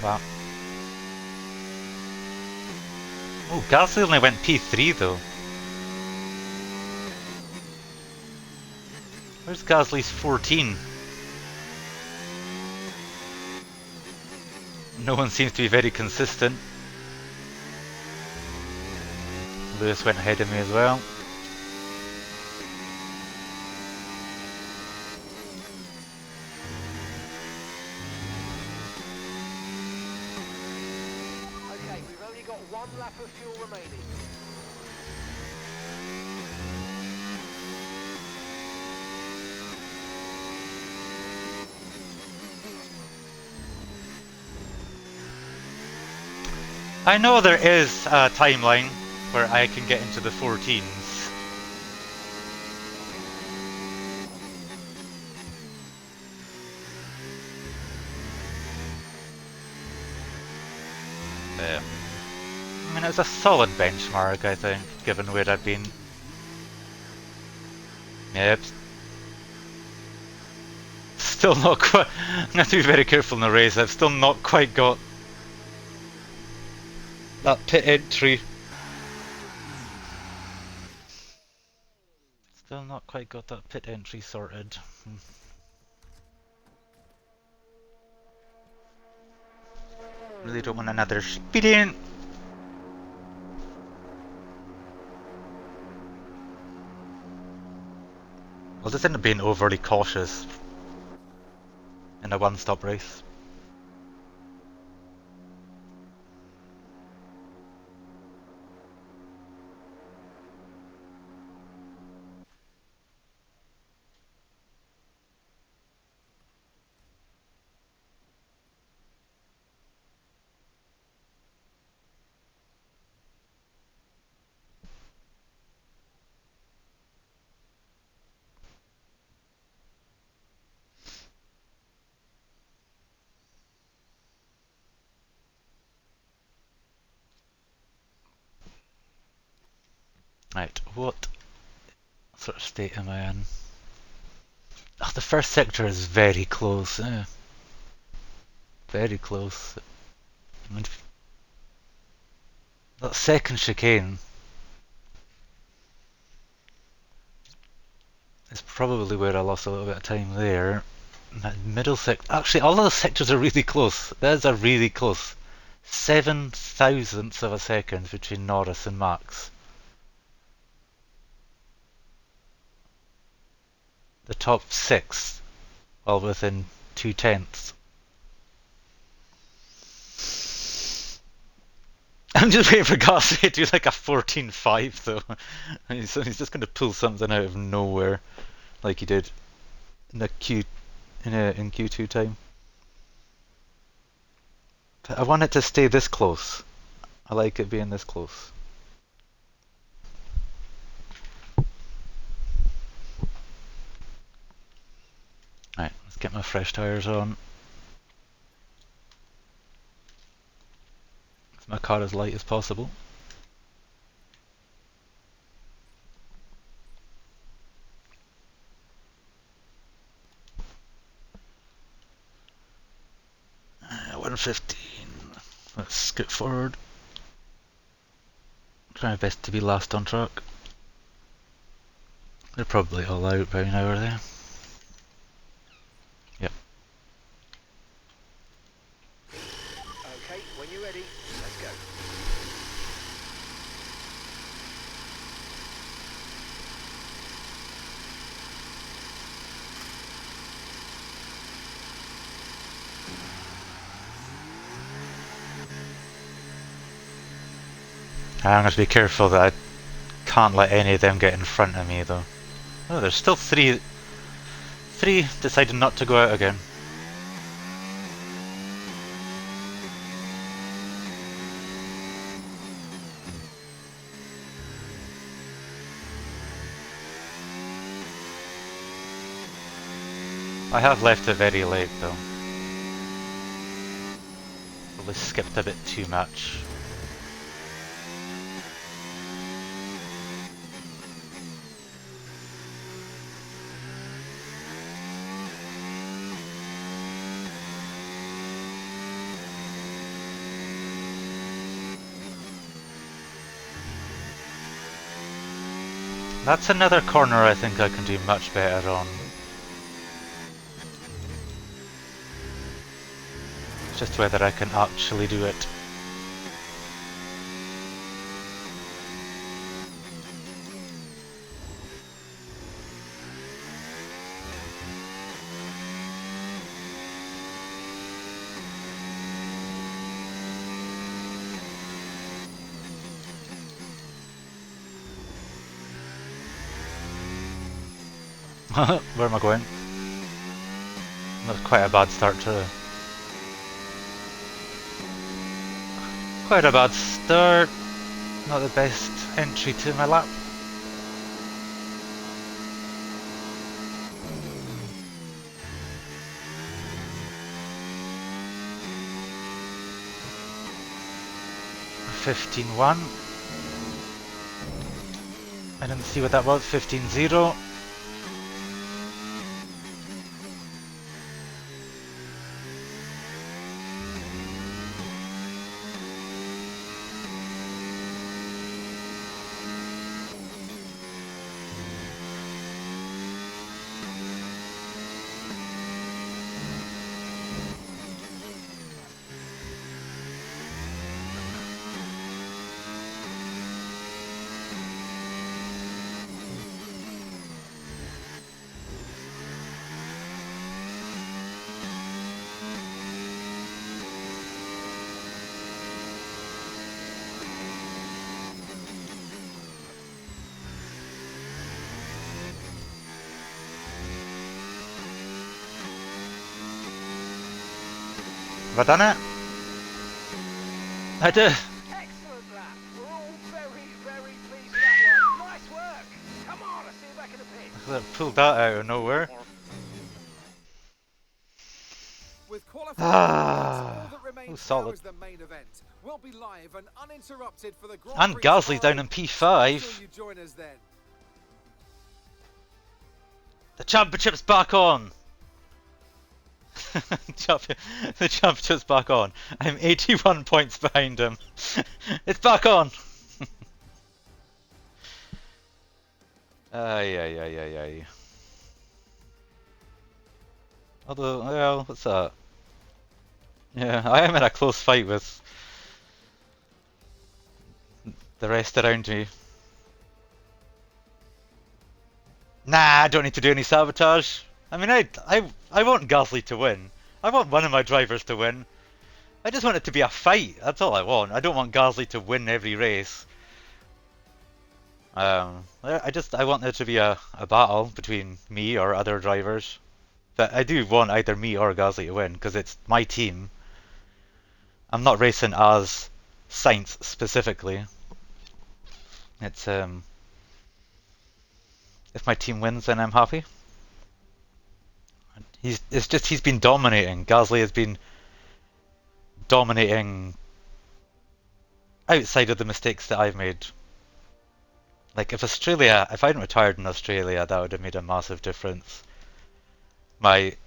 Wow. Oh, Gasly only went P3 though. Where's Gasly's 14? No one seems to be very consistent. Lewis went ahead of me as well. Okay, we've only got one lap of fuel remaining. I know there is a timeline where I can get into the 14s. I mean, it's a solid benchmark, I think, given where I've been. Yep. Still not quite. I'm going to have to be very careful in the race. I've still not quite got that pit entry. Still not quite got that pit entry sorted. Really don't want another speeding. I'll just end up being overly cautious in a one-stop race. Right, what sort of state am I in? Oh, the first sector is very close. Very close. I mean, that second chicane is probably where I lost a little bit of time there. That middle sector, actually, all of the sectors are really close. Those are really close. 7 thousandths of a second between Norris and Max. The top 6, all within 2 tenths. I'm just waiting for Gasly to do like a 14.5 though. He's just going to pull something out of nowhere, like he did in the in Q2 time. But I want it to stay this close. I like it being this close. Right, let's get my fresh tyres on. Let's my car as light as possible. Uh, 115. Let's skip forward. Try my best to be last on track. They're probably all out by now, are they? Yep. Okay, when you're ready, let's go. I'm going to be careful that I can't let any of them get in front of me, though. Oh, there's still three. Three decided not to go out again. I have left it very late, though. Probably skipped a bit too much. That's another corner I think I can do much better on. It's just whether I can actually do it. Where am I going? That's quite a bad start to... Quite a bad start. Not the best entry to my lap. (15.1). I didn't see what that was. 15.0. Have I done it? I did. Excellent lap. We're all very, very pleased with that one. Nice work. Come on, I'll see you back in the pit. I pulled that out of nowhere. With qualifying Ah, all that remains solid. now is the main event. We'll be live and uninterrupted for the Grand And Prix Gasly's down tomorrow. in Make P5. sure you join us then. The championship's back on. The championship's back on. I'm 81 points behind him. It's back on. Ay, ay, ay, ay, ay. Although, well, what's that? Yeah, I am in a close fight with the rest around me. Nah, I don't need to do any sabotage. I mean, I want Gasly to win. I want one of my drivers to win. I just want it to be a fight. That's all I want. I don't want Gasly to win every race. I want there to be a battle between me or other drivers. But I do want either me or Gasly to win because it's my team. I'm not racing as Sainz specifically. It's if my team wins, then I'm happy. He's been dominating. Gasly has been dominating outside of the mistakes that I've made. Like if I hadn't retired in Australia, that would have made a massive difference. My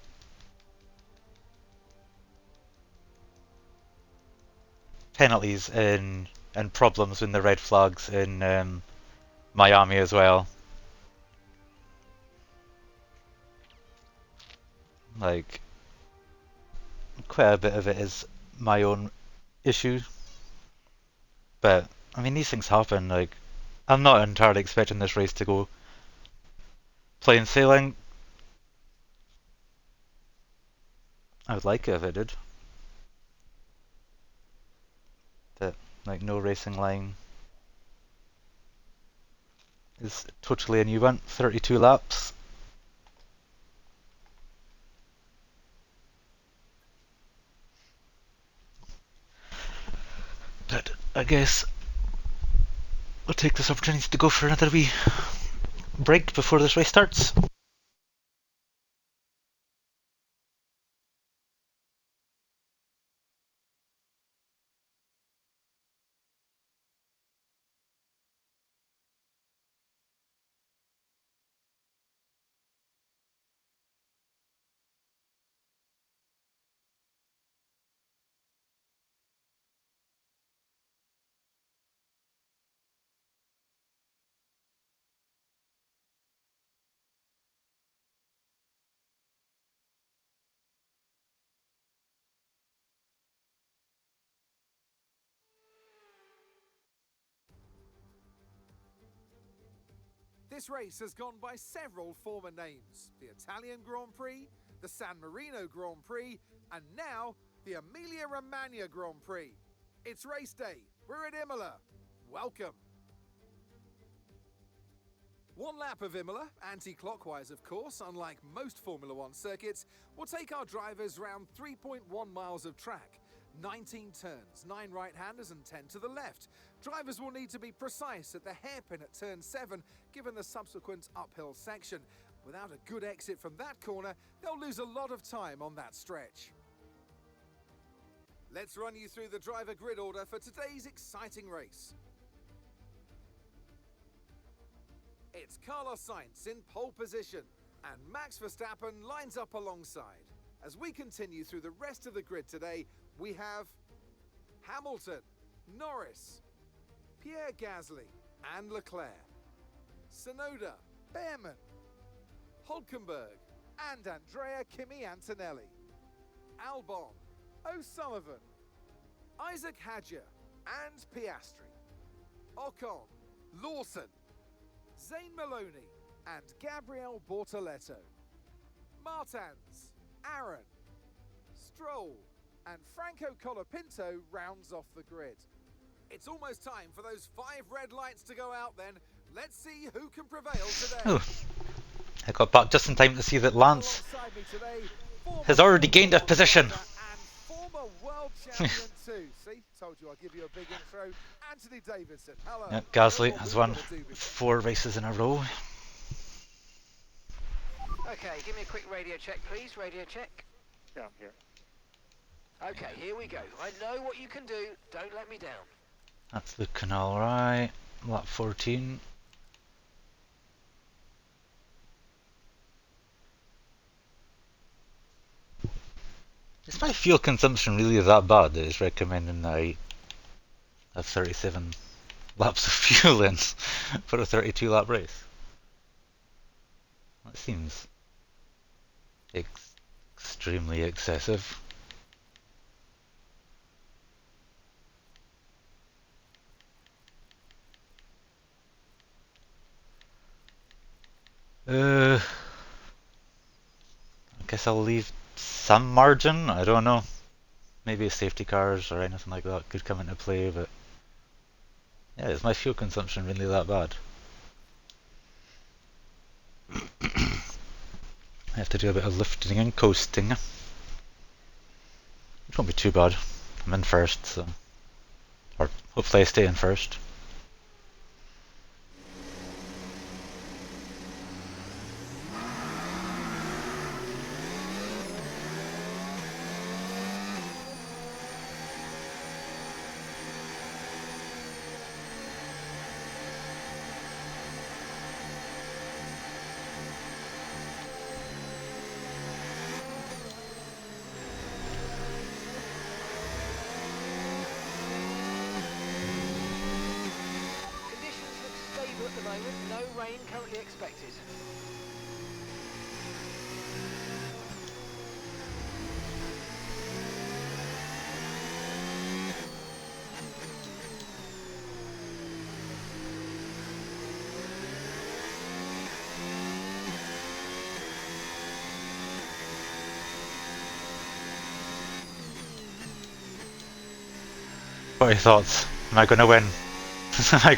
penalties and problems in the red flags in Miami as well. Like, quite a bit of it is my own issue, but I mean, these things happen. Like, I'm not entirely expecting this race to go plain sailing. I would like it if it did, but like, no racing line is totally a new one. 32 laps. But I guess we'll take this opportunity to go for another wee break before this race starts. This race has gone by several former names. The Italian Grand Prix, the San Marino Grand Prix, and now the Emilia-Romagna Grand Prix. It's race day. We're at Imola. Welcome. One lap of Imola, anti-clockwise of course, unlike most Formula One circuits, will take our drivers round 3.1 miles of track. 19 turns, 9 right-handers and 10 to the left. Drivers will need to be precise at the hairpin at turn 7, given the subsequent uphill section. Without a good exit from that corner, they'll lose a lot of time on that stretch. Let's run you through the driver grid order for today's exciting race. It's Carlos Sainz in pole position, and Max Verstappen lines up alongside. As we continue through the rest of the grid today, we have Hamilton, Norris, Pierre Gasly and Leclerc, Tsunoda, Behrman, Hulkenberg and Andrea Kimi Antonelli, Albon, O'Sullivan, Isaac Hadjar and Piastri, Ocon, Lawson, Zayn Maloney and Gabriel Bortoletto, Martins, Aaron, Stroll and Franco Colapinto rounds off the grid. It's almost time for those 5 red lights to go out then. Let's see who can prevail today. Oh, I got back just in time to see that Lance has already gained a position. And former world champion too. See, told you I'd give you a big intro. Anthony Davidson. Hello. Yeah, Gasly has won 4 races in a row. Okay, give me a quick radio check, please. Radio check. Yeah, I'm here. Okay, here we go. I know what you can do. Don't let me down. That's looking alright. Lap 14. Is my fuel consumption really that bad that it's recommending that I have 37 laps of fuel in for a 32 lap race? That seems extremely excessive. I guess I'll leave some margin. I don't know. Maybe safety cars or anything like that could come into play, but yeah, is my fuel consumption really that bad? I have to do a bit of lifting and coasting. It won't be too bad. I'm in first, so. Or hopefully I stay in first. At the moment, no rain currently expected. What are your thoughts? Am I going to win? am I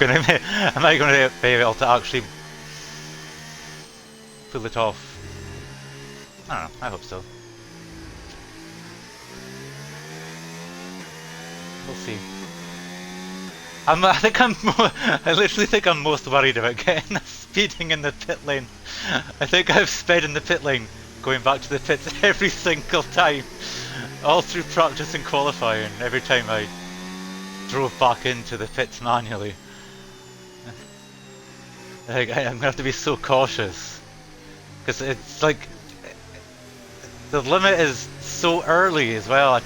going to be able to actually pull it off? I don't know. I hope so. We'll see. I literally think I'm most worried about getting speeding in the pit lane. I think I've sped in the pit lane, going back to the pits every single time, all through practice and qualifying. Every time I drove back into the pits manually, I'm gonna have to be so cautious because it's like the limit is so early as well.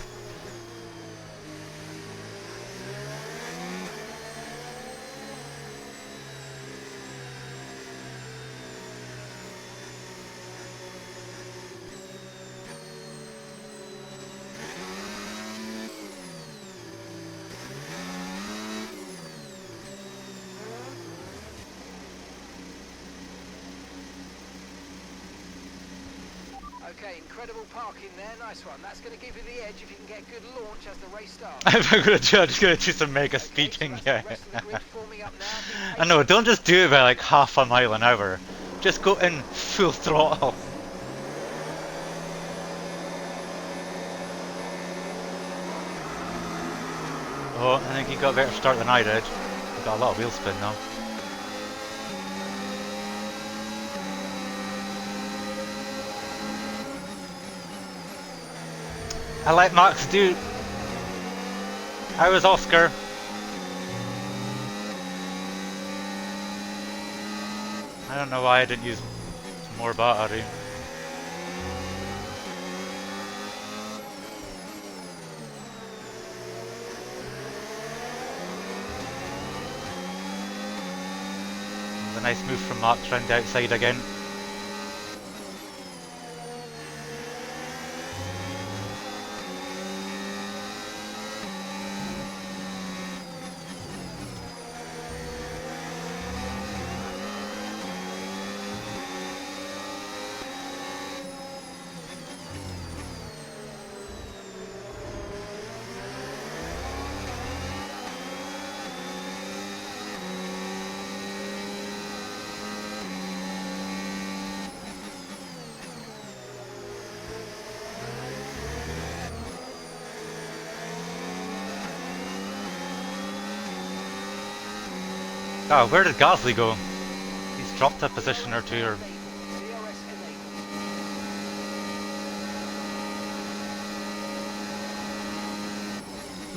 Okay, incredible parking there, nice one. That's going to give you the edge if you can get good launch as the race starts. I'm just gonna do some mega speeding, So yeah. the rest of the grid forming up now. Be I know, patient. don't just do it by like half a mile an hour. Just go in full throttle. Oh, I think he got a better start than I did. He got a lot of wheel spin though. I let Max do. I was Oscar. I don't know why I didn't use more battery. A nice move from Max round the outside again. Oh, where did Gasly go? He's dropped a position or two. Or...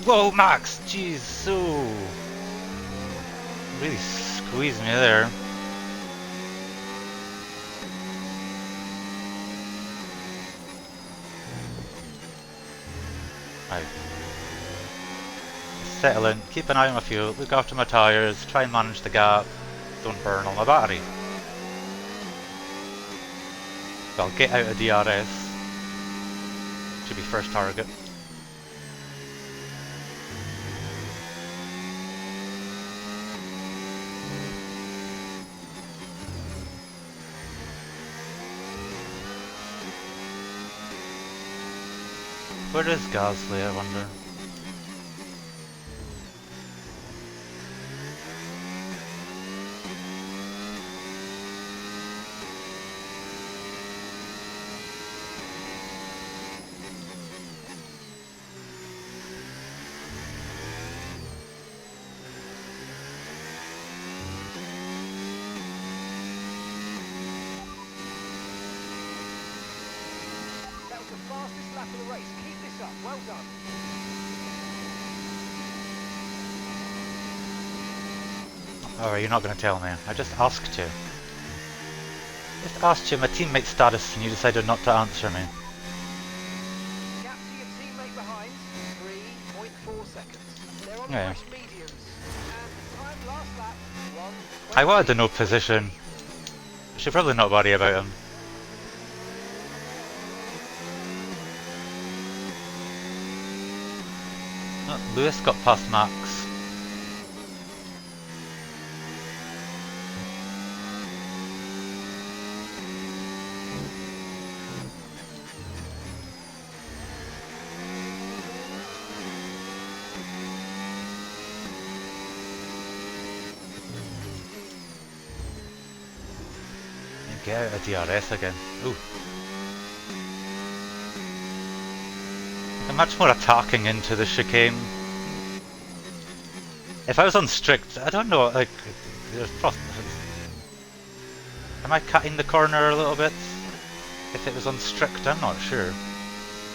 Whoa, Max! Jeez, so really squeezed me there. Right. Settle in, keep an eye on my fuel, look after my tyres, try and manage the gap, don't burn all my battery. Well, get out of DRS. Should be first target. Where is Gasly, I wonder? That was the fastest lap of the race. Keep this up. Well done. Oh, you're not going to tell me. I just asked you. Just asked you my teammate status and you decided not to answer me. Gap to your teammate behind, 3.4 seconds. They're on Yeah. fresh mediums. And time last lap, 1:20. I wanted to know position. I should probably not worry about him. Oh, Lewis got past Max. get out of DRS again. Ooh. I'm much more attacking into the chicane. If I was on strict, I don't know, like, there's am I cutting the corner a little bit? If it was on strict, I'm not sure.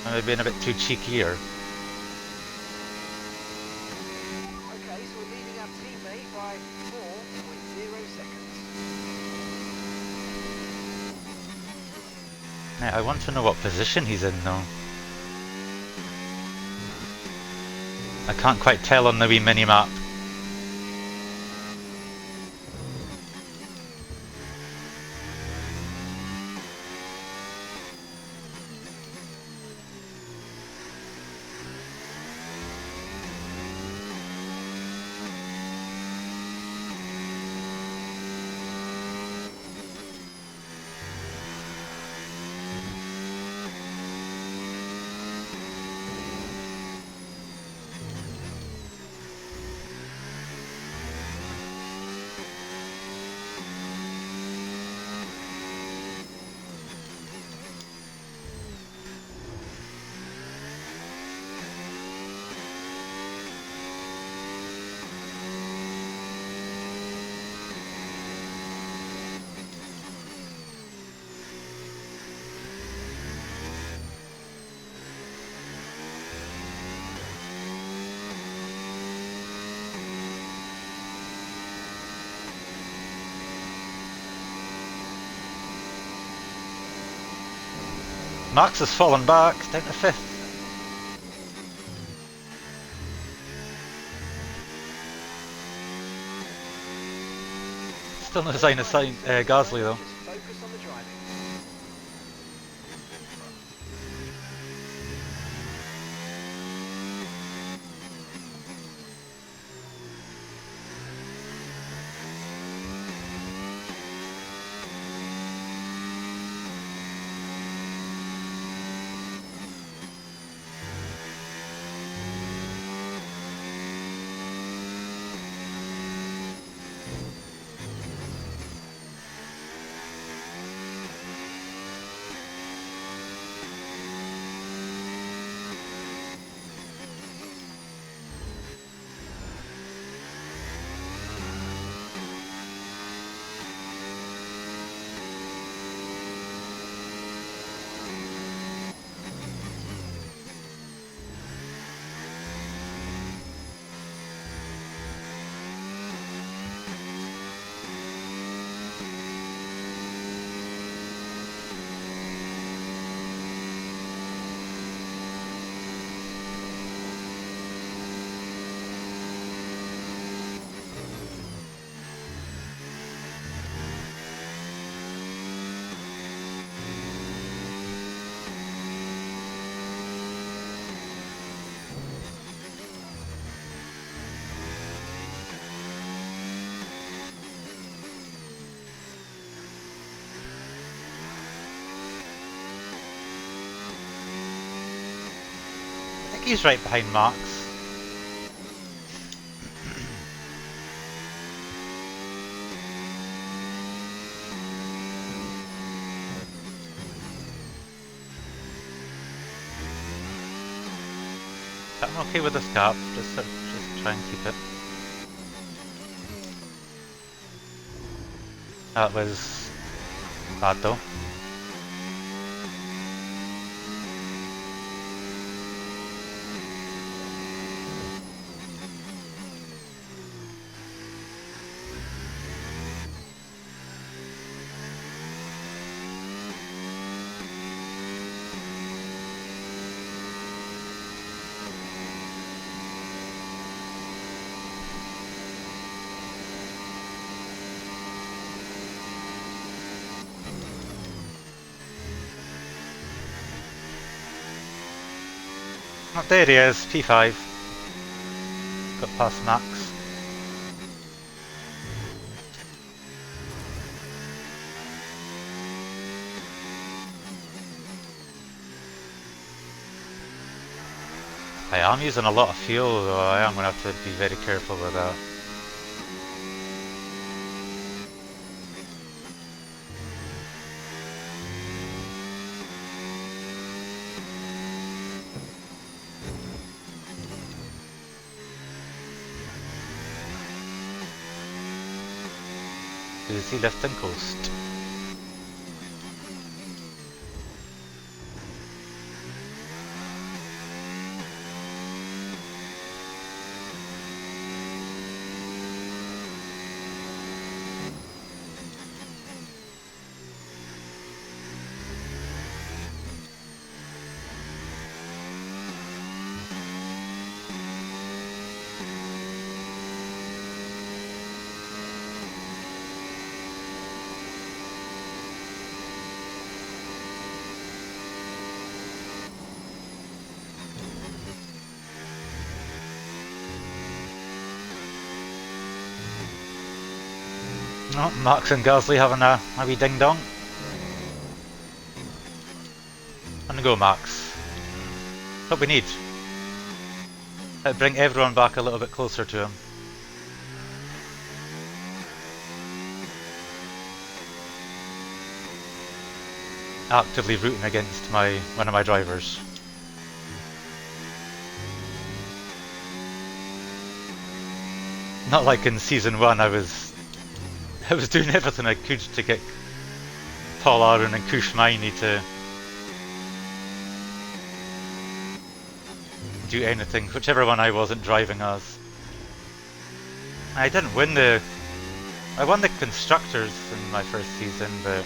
Am I being a bit too cheeky here? Okay, so we're leading our teammate by 4.0 seconds. Yeah, I want to know what position he's in though. I can't quite tell on the wee mini-map. Max has fallen back, down to 5th. Still no sign of Gasly though. Just focus on the driving. I think he's right behind Max. I'm okay with this gap, just try and keep it. That was bad though. Oh, there he is, P5. Got past Max. I am using a lot of fuel though, I am going to have to be very careful with that. to the sea lift and coast. Oh, Max and Gasly having a wee ding dong. On the go, Max. What we need. Bring everyone back a little bit closer to him. Actively rooting against one of my drivers. Not like in season 1, I was doing everything I could to get Paul Aron and Kush Maini to do anything, whichever one I wasn't driving as. I didn't win I won the constructors in my first season, but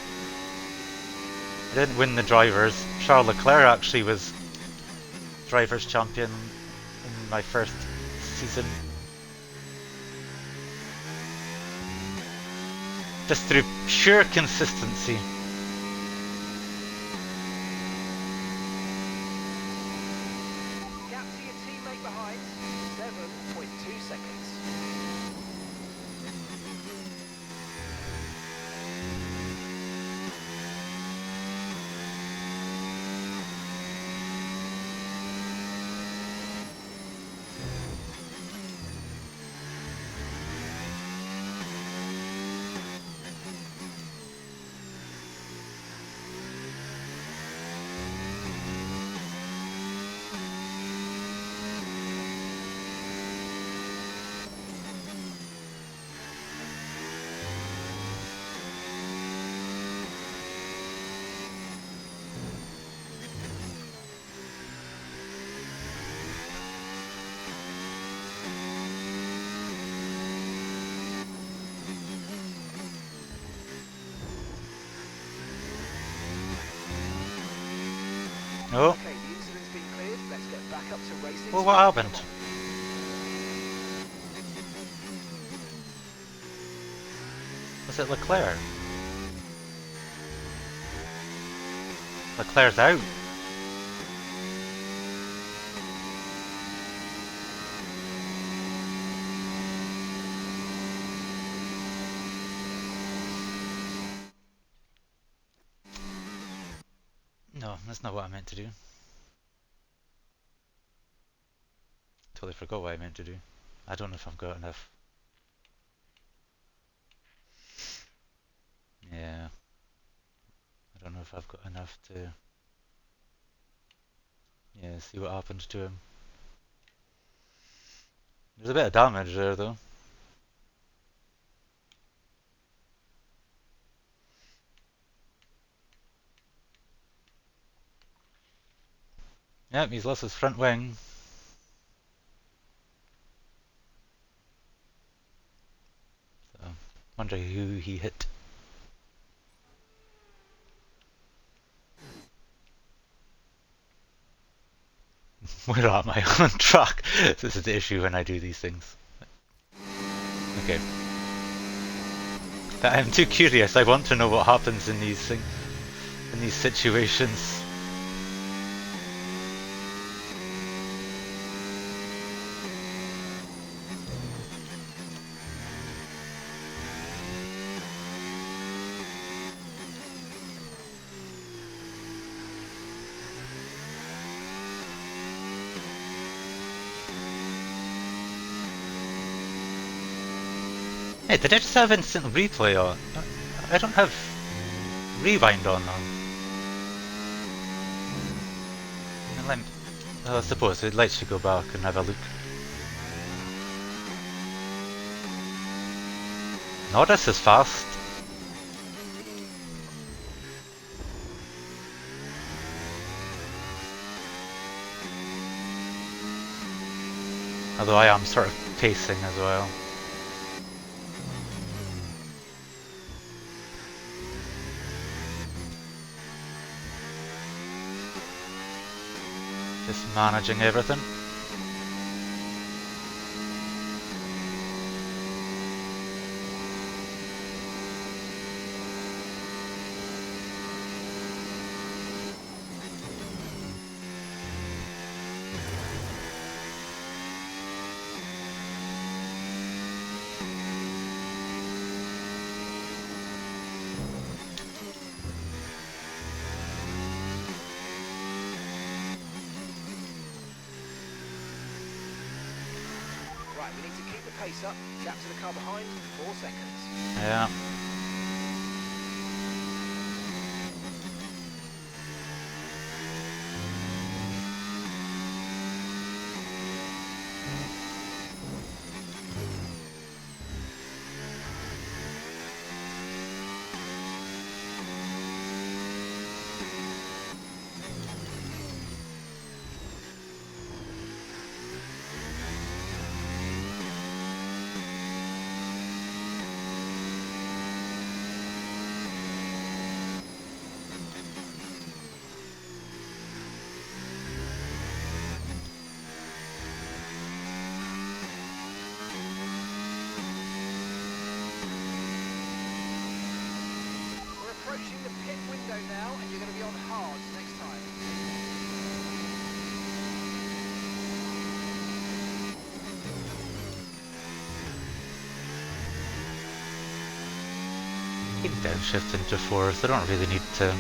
I didn't win the drivers. Charles Leclerc actually was drivers champion in my first season. Just through sheer consistency. Gap to your teammate behind, 7.2 seconds. Oh, Okay, the incident's been cleared. Let's get back up to racing. well, what happened? Come on. Was it Leclerc? Leclerc's out. No, that's not what I meant to do. Totally forgot what I meant to do. I don't know if I've got enough. Yeah. I don't know if I've got enough to... Yeah, see what happened to him. There's a bit of damage there though. Yep, he's lost his front wing. So, wonder who he hit. Where am I on track? This is the issue when I do these things. Okay. But I'm too curious. I want to know what happens in these things, in these situations. Hey, did I just have instant replay on? I don't have rewind on them. I suppose I'd like to go back and have a look. Norris is fast. Although I am sort of pacing as well. Just managing everything. Right, we need to keep the pace up. Gap to the car behind, 4 seconds. Yeah. We're approaching the pit window now, and you're going to be on hards next time. Keep downshift into fourth. I don't really need to.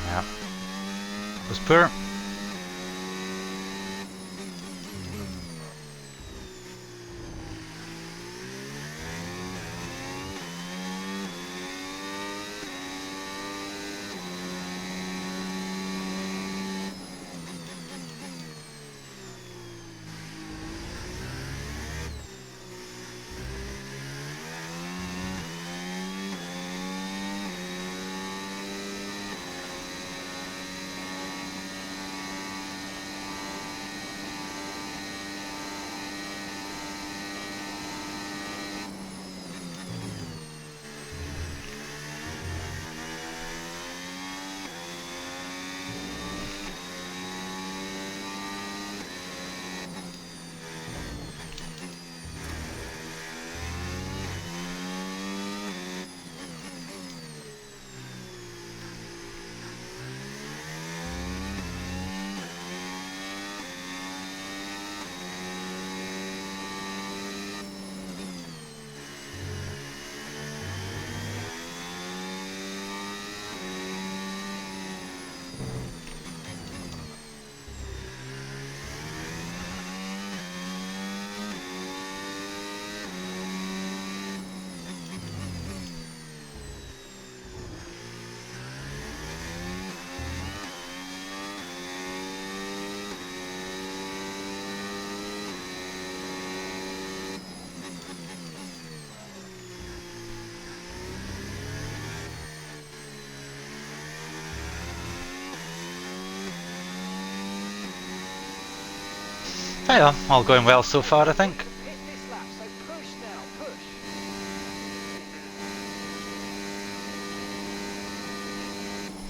Yeah. Was poor. Oh yeah, all going well so far, I think. Hit this lap, so push now, push.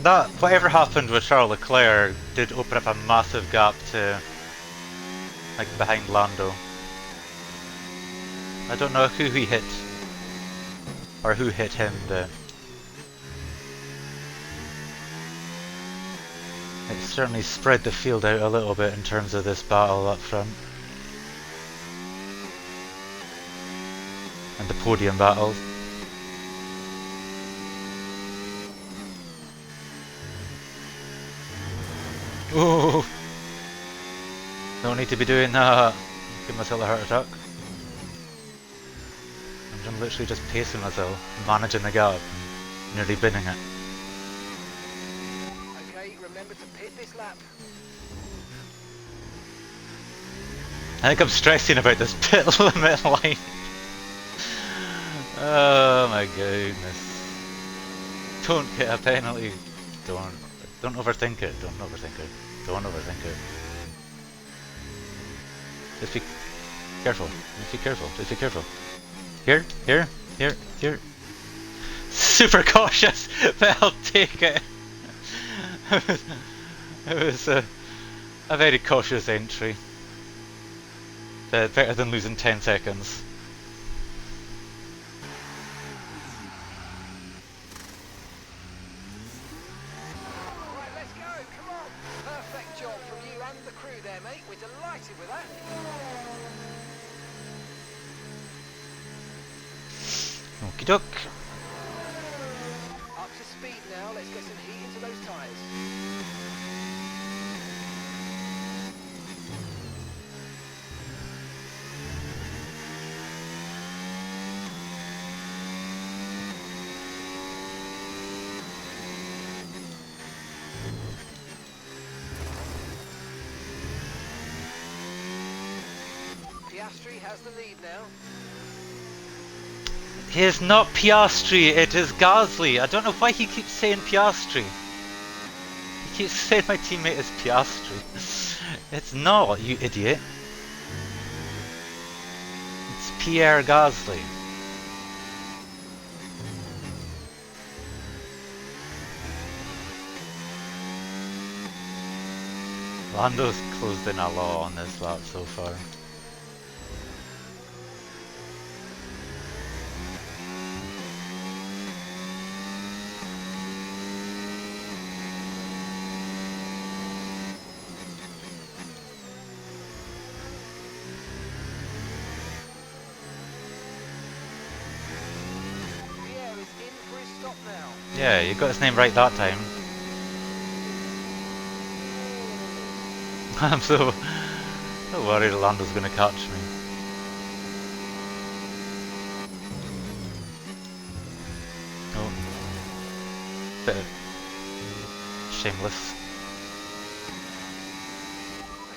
That, whatever happened with Charles Leclerc did open up a massive gap to, like, behind Lando. I don't know who he hit, or who hit him, but it certainly spread the field out a little bit in terms of this battle up front. And the podium battle. Ooh. Don't need to be doing that. Give myself a heart attack. I'm literally just pacing myself, managing the gap, nearly binning it. Okay, remember to pit this lap. I think I'm stressing about this pit limit line. Oh my goodness. Don't get a penalty. Don't overthink it. Don't overthink it. Don't overthink it. Just be careful. Just be careful. Just be careful. Here, here, here, here. Super cautious, but I'll take it. It was a very cautious entry. Better than losing 10 seconds. Right, let's go, come on. Perfect job from you and the crew there, mate. We're delighted with that. Okie doke. Up to speed now, let's get some heat into those tyres. Piastri has the lead now. He is not Piastri, it is Gasly. I don't know why he keeps saying Piastri. He keeps saying my teammate is Piastri. It's not, you idiot. It's Pierre Gasly. Lando's closed in a lot on this lap so far. Pierre is in for his stop now. Yeah, you got his name right that time. I'm so worried Lando's gonna catch me. Oh. Bit shameless.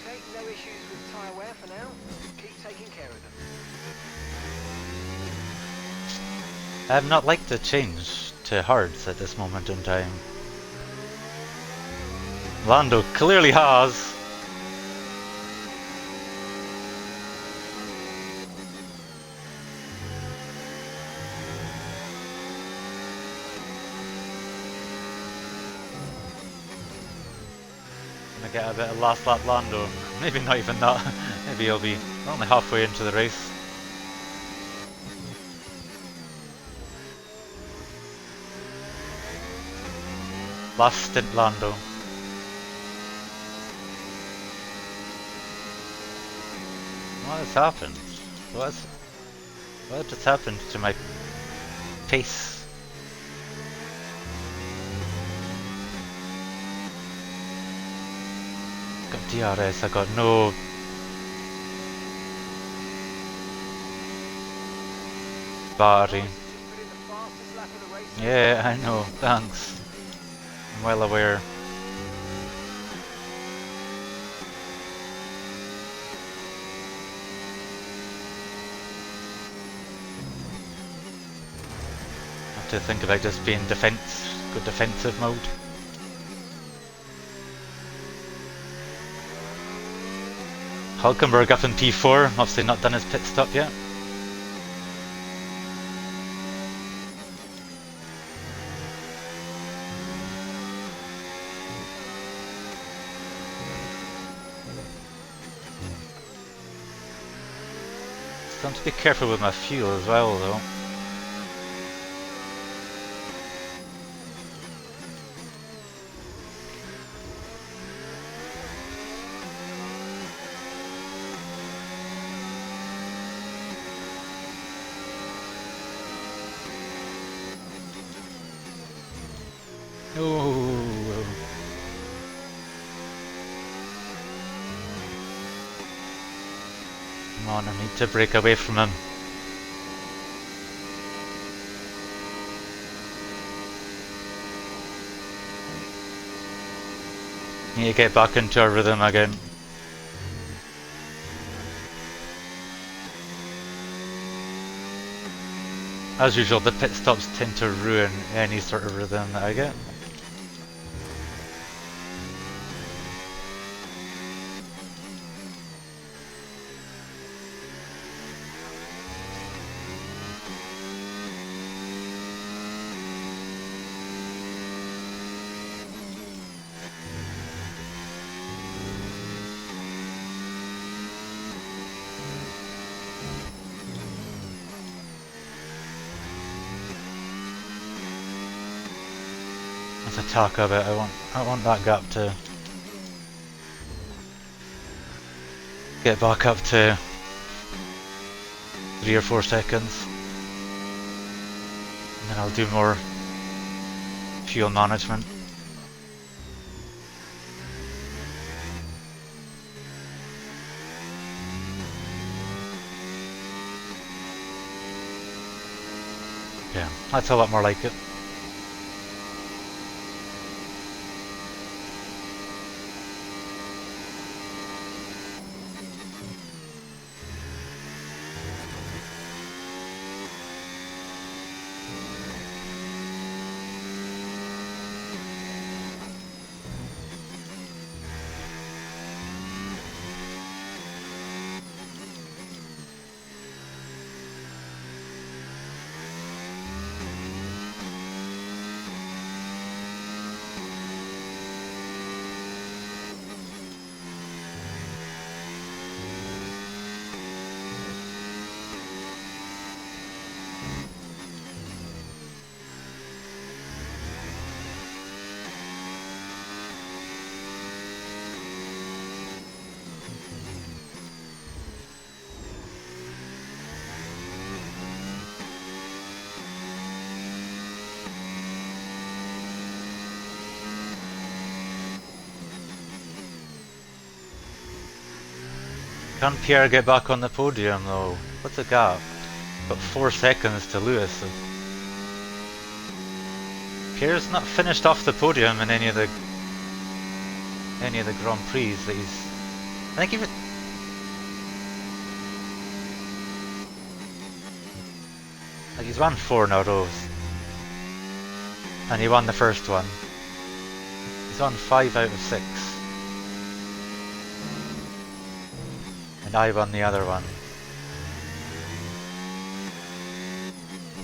Okay, no issues with tyre wear for now. Keep taking care of them. I've not liked the change to hards at this moment in time. Lando clearly has. Gonna get a bit of last lap Lando. Maybe not even that. Maybe he'll be only halfway into the race. Last stint Lando. What has happened? What just happened to my pace? Got DRS, I got no... battery. Just put in the fastest lap of the race. Yeah, I know, thanks. I'm well aware. Have to think about just being good defensive mode. Hulkenberg up in P4, obviously not done his pit stop yet. Still have to be careful with my fuel as well though. Oh. Come on, I need to break away from him. Need to get back into a rhythm again. As usual, the pit stops tend to ruin any sort of rhythm that I get. Let's attack a bit. I want that gap to get back up to 3 or 4 seconds. And then I'll do more fuel management. Yeah, that's a lot more like it. Can Pierre get back on the podium though? What's the gap? Got 4 seconds to Lewis. So Pierre's not finished off the podium in any of the Grand Prix that he's. I think he was. Like he's won 4 in a row, and he won the first one. He's won 5 out of 6. And I won the other one.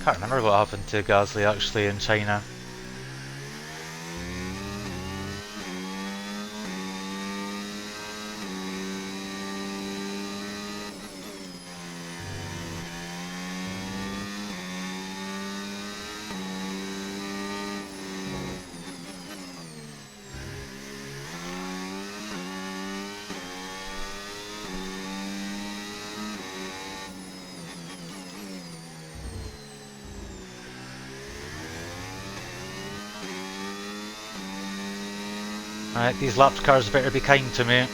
Can't remember what happened to Gasly actually in China. Alright, these lapped cars better be kind to me.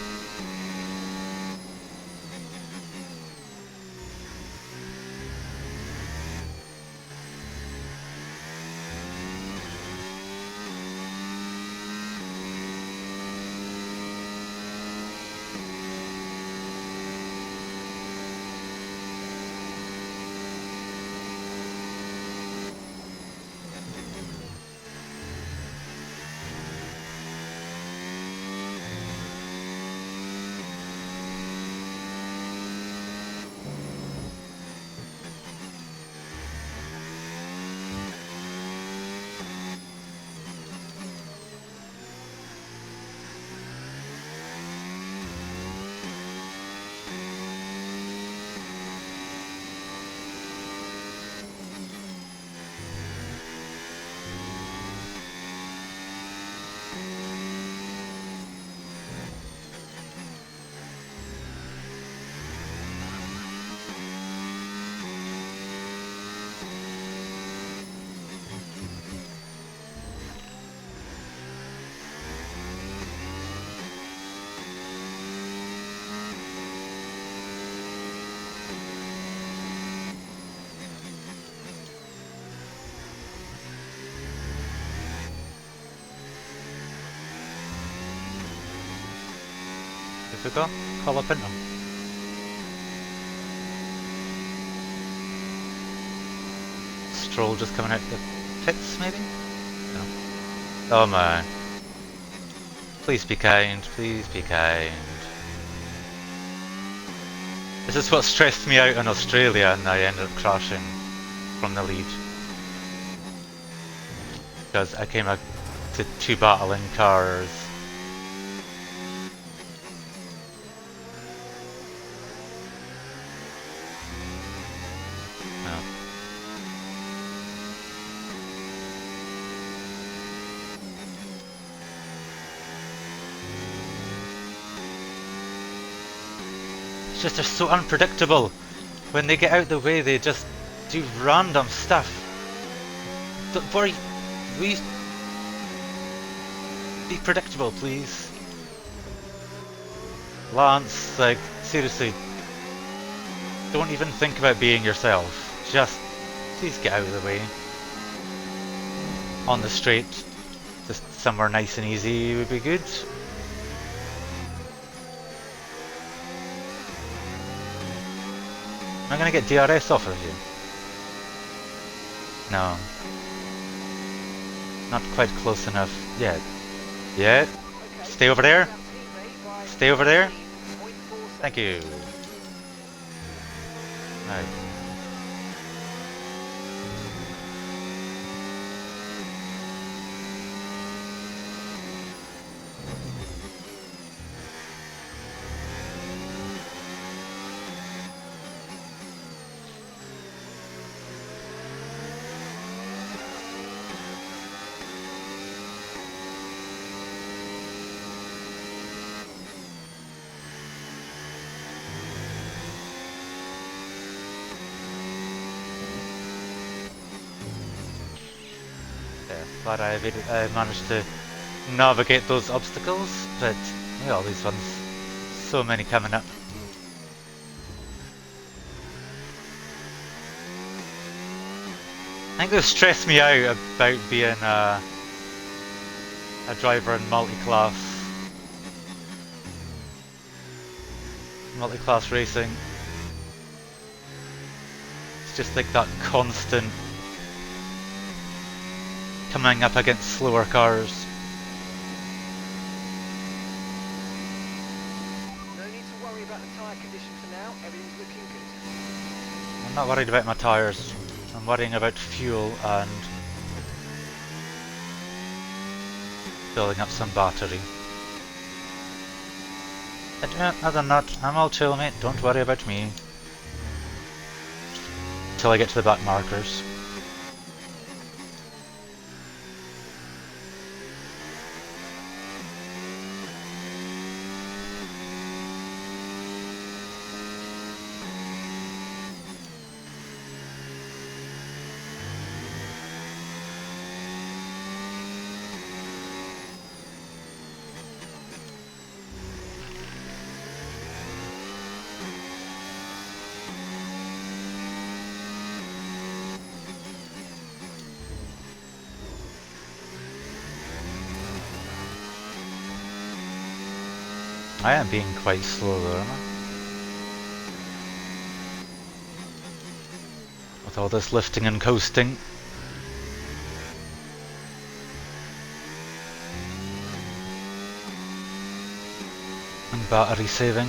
If we go, call up into him. Stroll just coming out the pits, maybe? No. Oh man. Please be kind, please be kind. This is what stressed me out in Australia, and I ended up crashing from the lead. Because I came out to two battling cars. No. It's just they're so unpredictable. When they get out the way, they just do random stuff. Don't worry, we be predictable, please. Lance, like, seriously, don't even think about being yourself. Just, please get out of the way. On the straight, just somewhere nice and easy would be good. Am I gonna get DRS off of you? No. Not quite close enough yet. Yet. Stay over there. Stay over there. Thank you. Right. Glad I managed to navigate those obstacles, but yeah, all these ones, so many coming up. I think they stress me out about being a driver in multi-class racing. It's just like that constant coming up against slower cars. No need to worry about the tyre condition for now. Everything's looking good. I'm not worried about my tyres. I'm worrying about fuel and filling up some battery. Other than that, I'm all chill, mate. Don't worry about me. Till I get to the back markers. I am being quite slow though, am I? With all this lifting and coasting. And battery saving.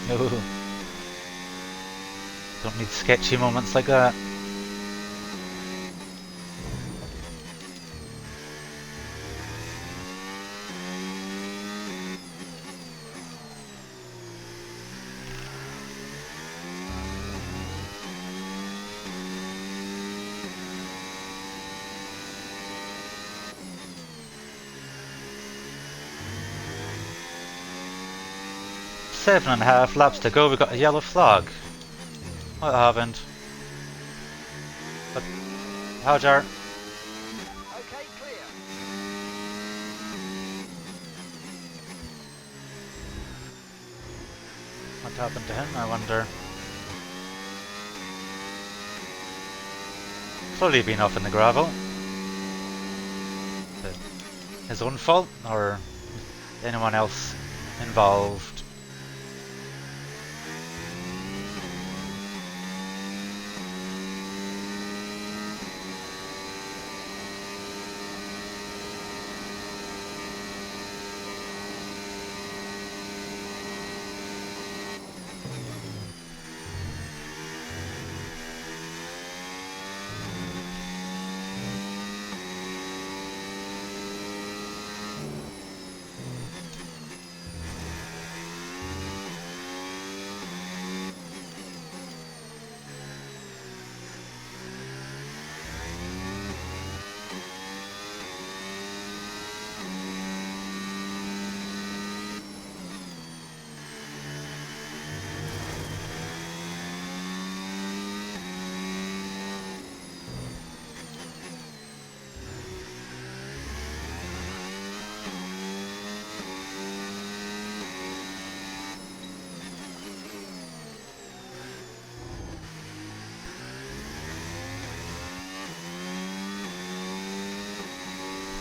No. Don't need sketchy moments like that. Seven and a half laps to go, we've got a yellow flag. What happened? But, Hajar. Okay, clear. What happened to him, I wonder? Clearly been off in the gravel. Is it his own fault, or anyone else involved?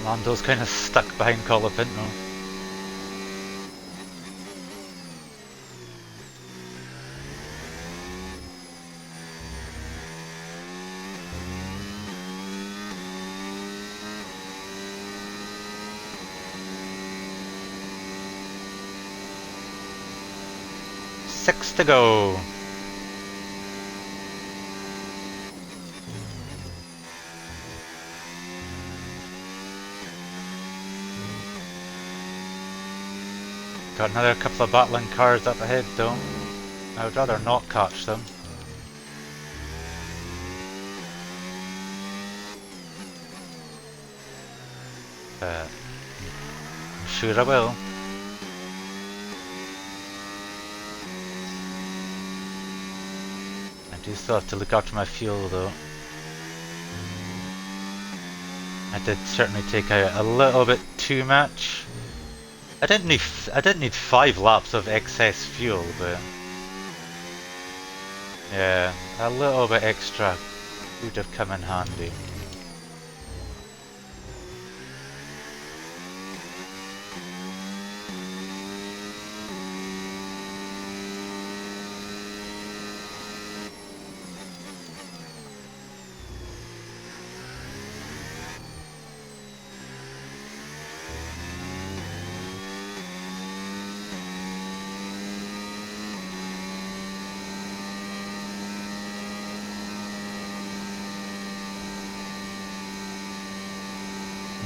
Lando's kind of stuck behind Colapinto. Six to go. Got another couple of battling cars up ahead though. I would rather not catch them. I'm sure I will. I do still have to look after my fuel though. I did certainly take out a little bit too much. I didn't need 5 laps of excess fuel, but yeah, a little bit extra would have come in handy.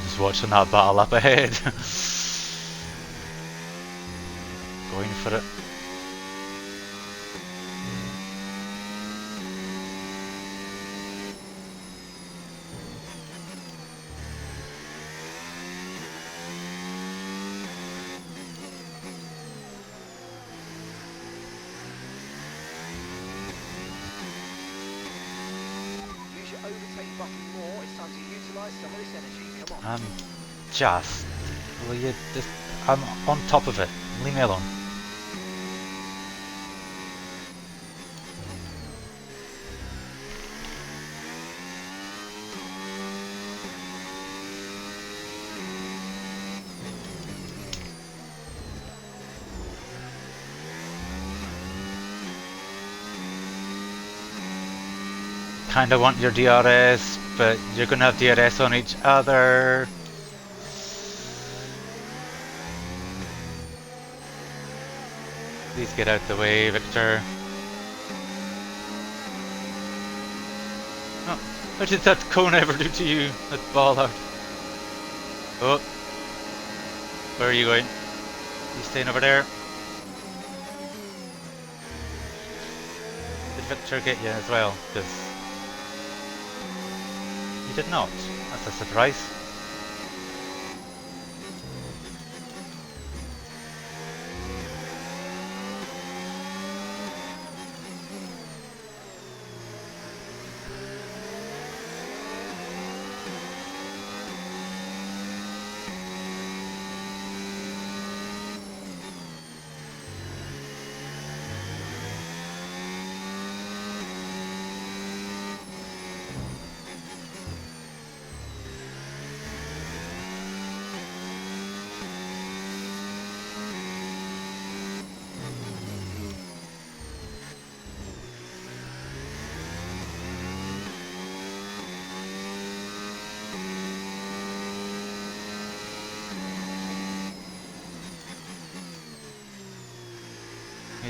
Just watching that battle up ahead. Going for it. Use your overtake button more. It's time to utilise some of this energy. Come on. I'm just... Will you just... I'm on top of it. Leave me alone. Kinda want your DRS, but you're gonna have DRS on each other. Please get out the way, Victor. Oh, what did that cone ever do to you? That ball out. Oh. Where are you going? You staying over there? Did Victor get you as well? Because he did not. That's a surprise.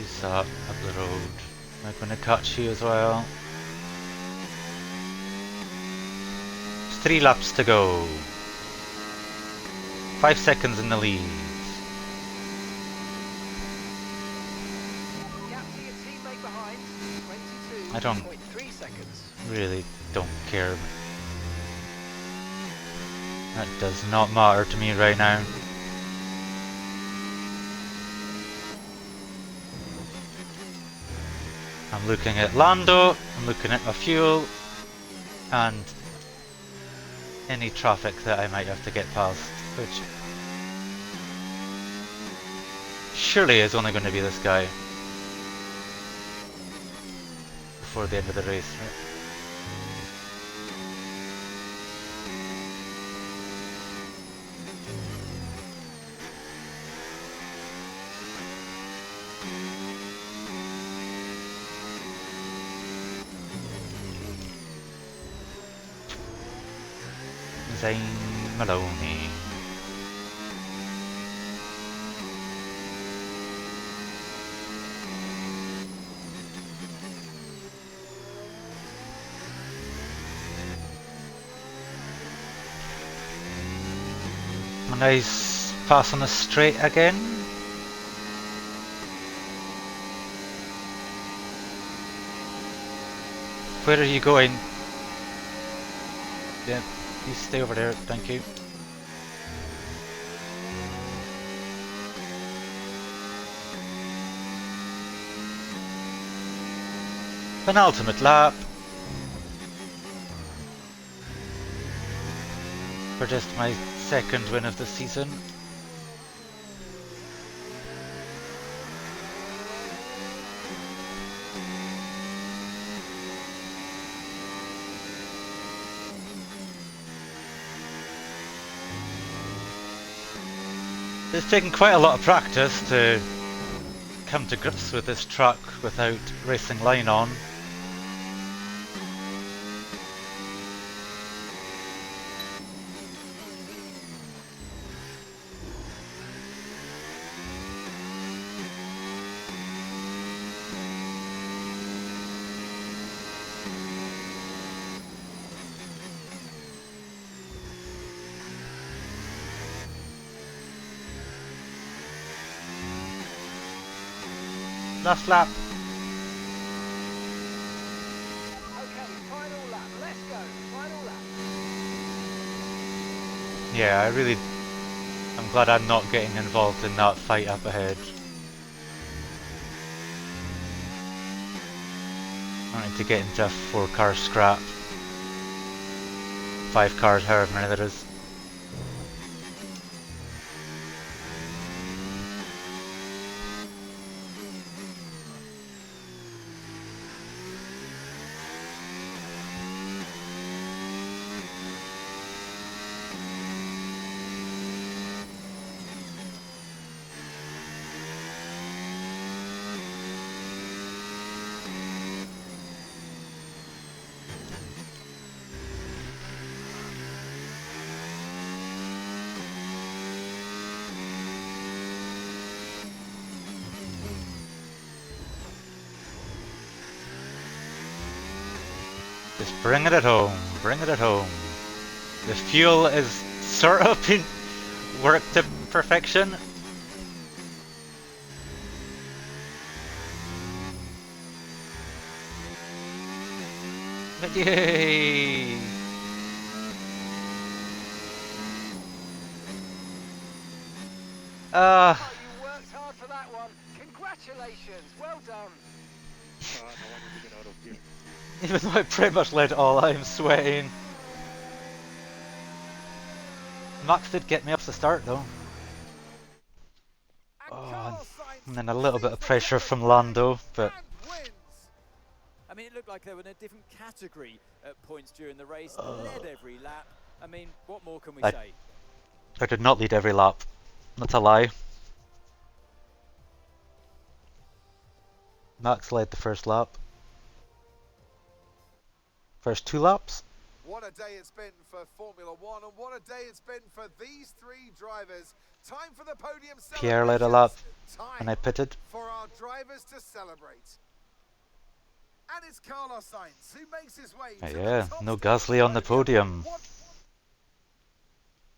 Ease up the road. Am I going to catch you as well? It's 3 laps to go. 5 seconds in the lead. Gap to your teammate behind, I don't 22.3 seconds. really don't care. That does not matter to me right now. I'm looking at Lando, I'm looking at my fuel, and any traffic that I might have to get past, which surely is only going to be this guy before the end of the race, right? Zane Maloney. A nice pass on the straight again. Where are you going? Yeah, please stay over there, thank you. Penultimate lap. For just my second win of the season. It's taken quite a lot of practice to come to grips with this truck without racing line on. Last lap. Okay, final lap, let's go, final lap. Yeah, I'm glad I'm not getting involved in that fight up ahead. I need to get into a 4-car scrap. 5 cars, however many there is. Just bring it at home, bring it at home. The fuel is sort of been worked to perfection. But yay! Oh, you worked hard for that one. Congratulations, well done. Even though I pretty much led all, I'm sweating. Max did get me off the start though. And then a little bit of pressure from Lando, but I mean, it looked like they were in a different category at points during the race, led every lap. I mean, what more can we say? I did not lead every lap. That's a lie. Max led the first lap. First 2 laps? What a day it's been for Formula One, and what a day it's been for these three drivers. Time for the podium Pierre led a lap celebrations. and I Time pitted. for our drivers to celebrate. And it's Carlos Sainz who makes his way to Yeah, the top no step Gasly of on the podium.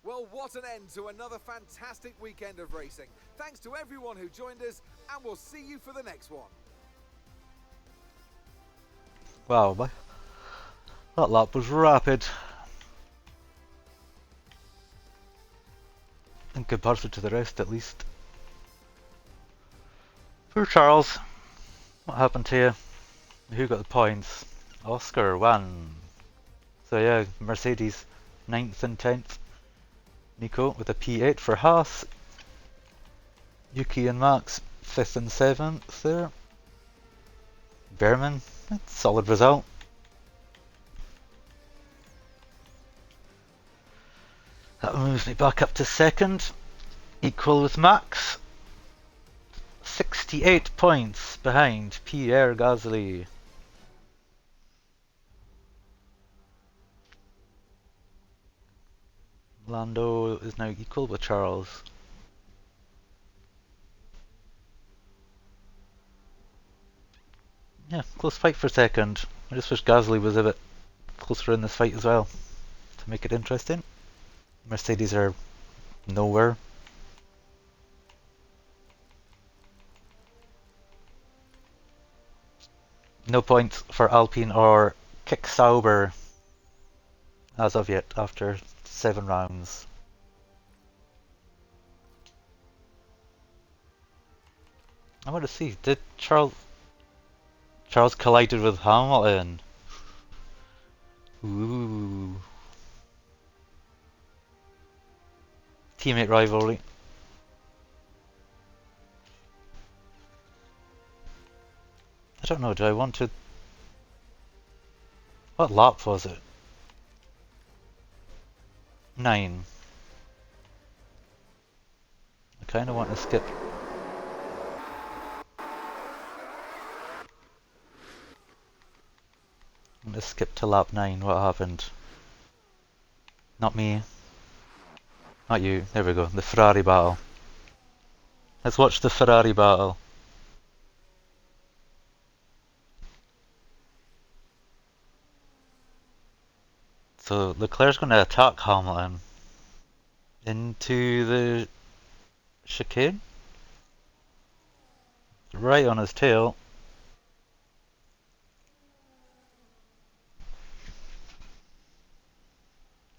Well, what an end to another fantastic weekend of racing. Thanks to everyone who joined us, and we'll see you for the next one. Wow, that lap was rapid. In comparison to the rest, at least. Poor Charles. What happened to you? Who got the points? Oscar won. So yeah, Mercedes 9th and 10th. Nico with a P8 for Haas. Yuki and Max 5th and 7th there. Behrman, solid result. That moves me back up to 2nd, equal with Max. 68 points behind Pierre Gasly. Lando is now equal with Charles. Yeah, close fight for 2nd. I just wish Gasly was a bit closer in this fight as well to make it interesting. Mercedes are nowhere. No points for Alpine or Kick Sauber as of yet after 7 rounds. I want to see, did Charles collided with Hamilton? Ooh. Teammate rivalry. I don't know, do I want to... What lap was it? 9. I kinda want to skip. I'm gonna skip to lap 9, what happened? Not me. Not you, there we go, the Ferrari battle. Let's watch the Ferrari battle. So Leclerc's going to attack Hamilton into the chicane, right on his tail.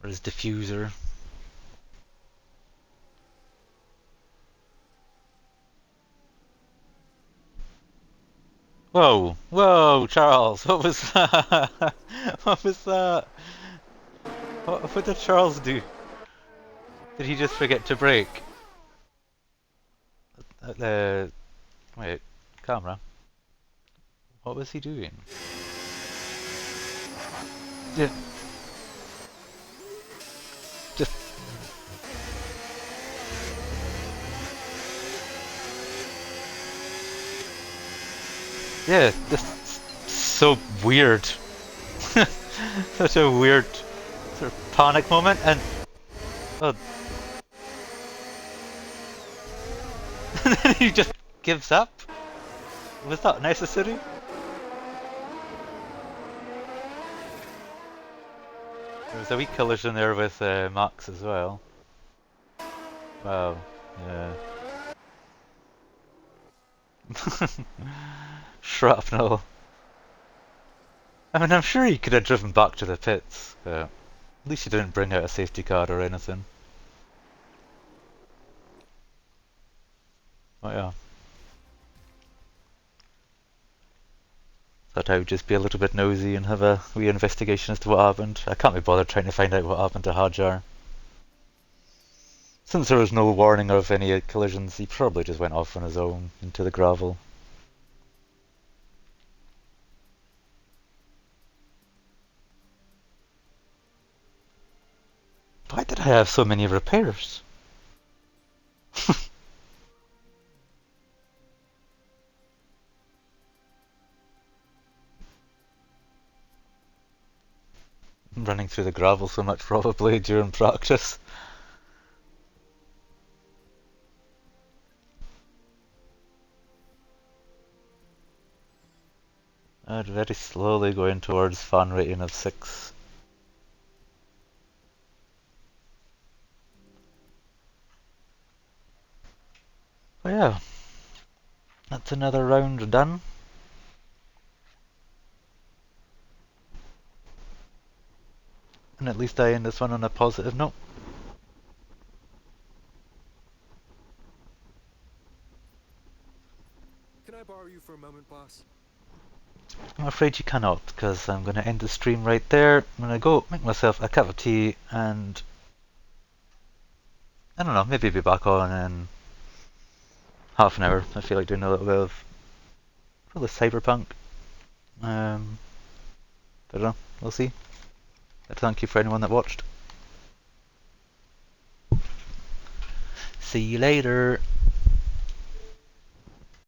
Or his diffuser. Whoa, whoa, Charles, what was that? What was that? What did Charles do? Did he just forget to brake? Wait, camera. What was he doing? Yeah. Just... Yeah, just so weird. Such a weird sort of panic moment, and oh, and then he just gives up. Was that necessary? There was a wee collision there with Max as well. Wow, yeah. Shrapnel. I mean, I'm sure he could have driven back to the pits, but at least he didn't bring out a safety car or anything. Oh yeah. Thought I would just be a little bit nosy and have a wee investigation as to what happened. I can't be bothered trying to find out what happened to Hajar. Since there was no warning of any collisions, he probably just went off on his own into the gravel. Why did I have so many repairs? running through the gravel so much probably during practice. Very slowly going towards fan rating of 6. But yeah, that's another round done. And at least I end this one on a positive note. Can I borrow you for a moment, boss? I'm afraid you cannot, because I'm going to end the stream right there. I'm going to go make myself a cup of tea and I don't know, maybe be back on in half an hour. I feel like doing a little bit of probably cyberpunk. Um, I don't know, we'll see. But thank you for anyone that watched. See you later.